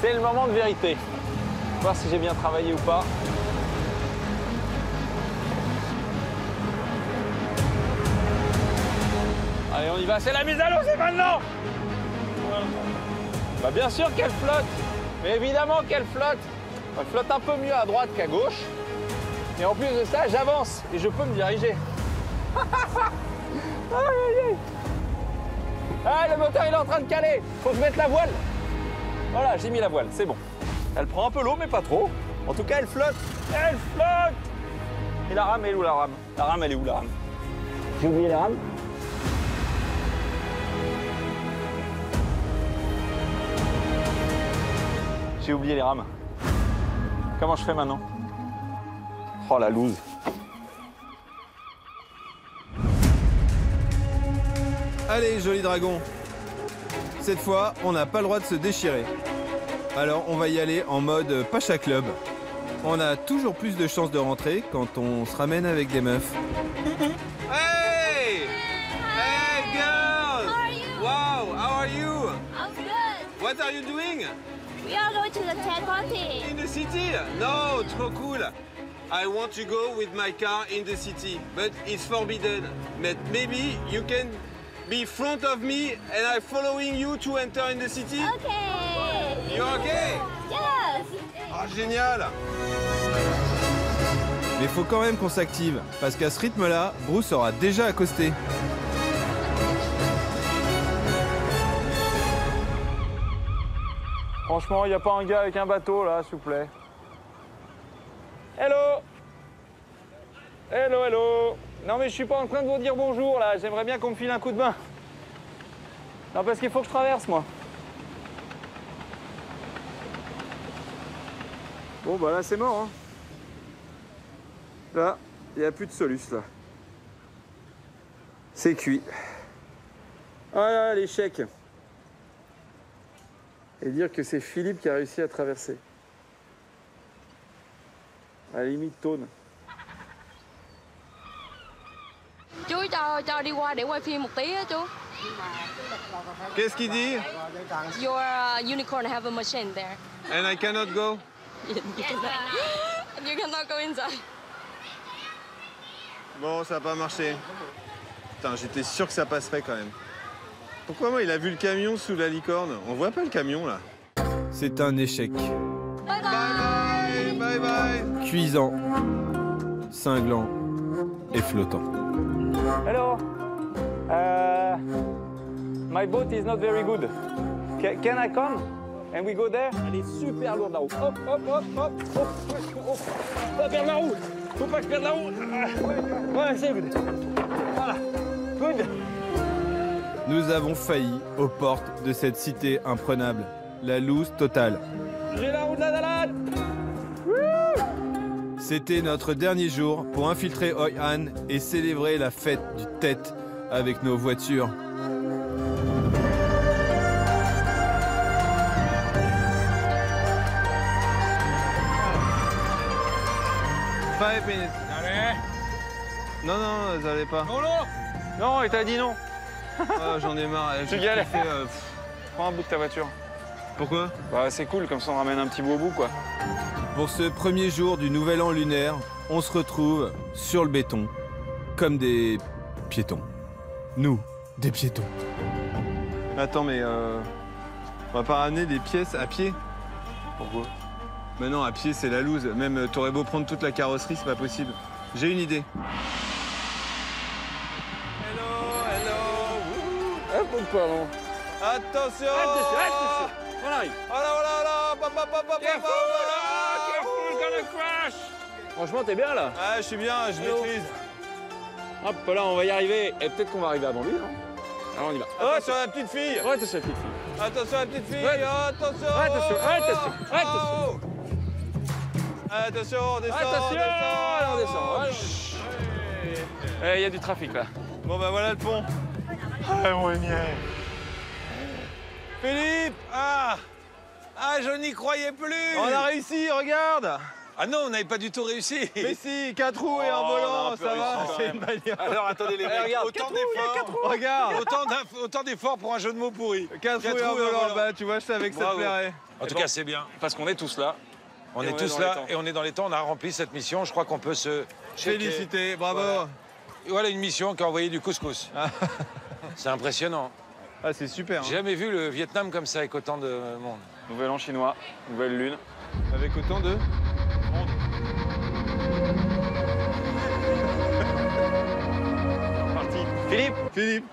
C'est le moment de vérité. Voir si j'ai bien travaillé ou pas. Allez, on y va. C'est la mise à l'eau, c'est maintenant. Bah bien sûr qu'elle flotte. Mais évidemment qu'elle flotte. Elle flotte un peu mieux à droite qu'à gauche. Et en plus de ça, j'avance et je peux me diriger. Ah, le moteur il est en train de caler. Faut que je mette la voile. Voilà, j'ai mis la voile, c'est bon. Elle prend un peu l'eau, mais pas trop. En tout cas, elle flotte. Elle flotte. Et la rame, elle est où la rame? La rame, elle est où la rame? J'ai oublié la rame. J'ai oublié les rames. Comment je fais maintenant? Oh la loose. Allez, joli dragon. Cette fois, on n'a pas le droit de se déchirer. Alors, on va y aller en mode Pacha Club. On a toujours plus de chances de rentrer quand on se ramène avec des meufs. Hey! Hey, girls! How are you? Wow, how are you? I'm good. What are you doing? We are going to the tent party. In the city? No, trop cool. I want to go with my car in the city, but it's forbidden. But maybe you can be front of me and I'm following you to enter in the city? Okay. You okay? Yes. Ah, génial! Mais faut quand même qu'on s'active, parce qu'à ce rythme-là, Bruce aura déjà accosté. Franchement, il n'y a pas un gars avec un bateau là, s'il vous plaît. Hello! Hello, hello! Non mais je suis pas en train de vous dire bonjour là, j'aimerais bien qu'on me file un coup de main. Non parce qu'il faut que je traverse moi. Bon bah là c'est mort hein. Là, il n'y a plus de soluce là. C'est cuit. Ah là, l'échec. Et dire que c'est Philippe qui a réussi à traverser. À la limite Tone. Chú cho đi qua để quay phim một tí á chú. Qu'est-ce qu'il dit? Your unicorn have a machine there. And I cannot go? You cannot go inside. Bon, ça n'a pas marché. Putain, j'étais sûr que ça passerait quand même. Pourquoi moi, il a vu le camion sous la licorne? On voit pas le camion, là. C'est un échec. Bye bye. Bye bye. Cuisant, cinglant et flottant. Hello. My boat is not very good. Can I come? And we go there? Elle est super lourde la roue. Hop, hop, hop, hop, hop, hop. Faut pas perdre la roue. Faut pas que je perde la roue. Ouais, c'est good. Voilà. Good. Nous avons failli aux portes de cette cité imprenable. La loose totale. J'ai la roue de la Dalal. C'était notre dernier jour pour infiltrer Hoi An et célébrer la fête du Tet avec nos voitures. Five minutes. Allez. Non, non, ça allait pas. Non, non. Non, il t'a dit non. Ah, j'en ai marre. Tu galères. Prends un bout de ta voiture. Pourquoi? Bah c'est cool, comme ça on ramène un petit bout au bout quoi. Pour ce premier jour du nouvel an lunaire, on se retrouve sur le béton, comme des piétons. Nous, des piétons. Attends, mais on va pas ramener des pièces à pied? Pourquoi? Mais non, à pied c'est la loose. Même t'aurais beau prendre toute la carrosserie, c'est pas possible. J'ai une idée. Hop, pardon. Attention! Attention! On arrive. Oh là oh là là! Careful, gonna crash! Franchement, t'es bien là? Ah, je suis bien, je maîtrise. Hop là, on va y arriver. Et peut-être qu'on va arriver avant lui, non? Alors on y va. Attention à la petite fille! Ouais, attention à la petite fille. Attention à la petite fille! Ouais. Attention! Attention, attention, attention! Attention, on descend! Attention! Alors on descend. Il y a du trafic là. Bon bah voilà le pont. Ah, on est bien. Philippe! Ah, je n'y croyais plus! On a réussi, regarde! Ah non, on n'avait pas du tout réussi. Mais si, 4 roues et un volant, ça va, c'est une bagnole. Alors attendez les mecs, regarde, autant d'efforts. Regarde! Autant d'efforts pour un jeu de mots pourri. 4 roues et un volant, bah tu vois, je savais que ça te plairait. En tout cas, c'est bien. Parce qu'on est tous là. On est tous là et on est dans les temps. On a rempli cette mission. Je crois qu'on peut se féliciter, bravo. Voilà une mission qui a envoyé du couscous. C'est impressionnant. Ah, c'est super. J'ai jamais vu le Vietnam comme ça avec autant de monde. Nouvel an chinois, nouvelle lune. Avec autant de monde. Parti. Philippe.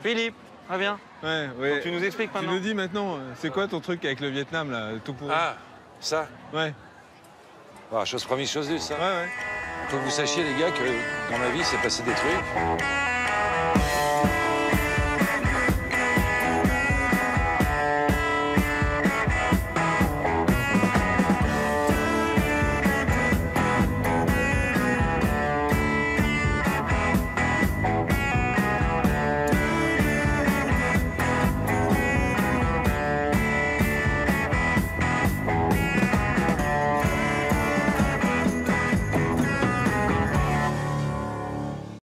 Philippe. Reviens. Ouais. Donc, tu nous expliques maintenant. Tu nous dis maintenant, c'est quoi ton truc avec le Vietnam là, tout pourri? Ah, ça? Ouais. Chose promise, chose due, ça. Ouais. Faut que vous sachiez, les gars, que dans ma vie, c'est passé des trucs.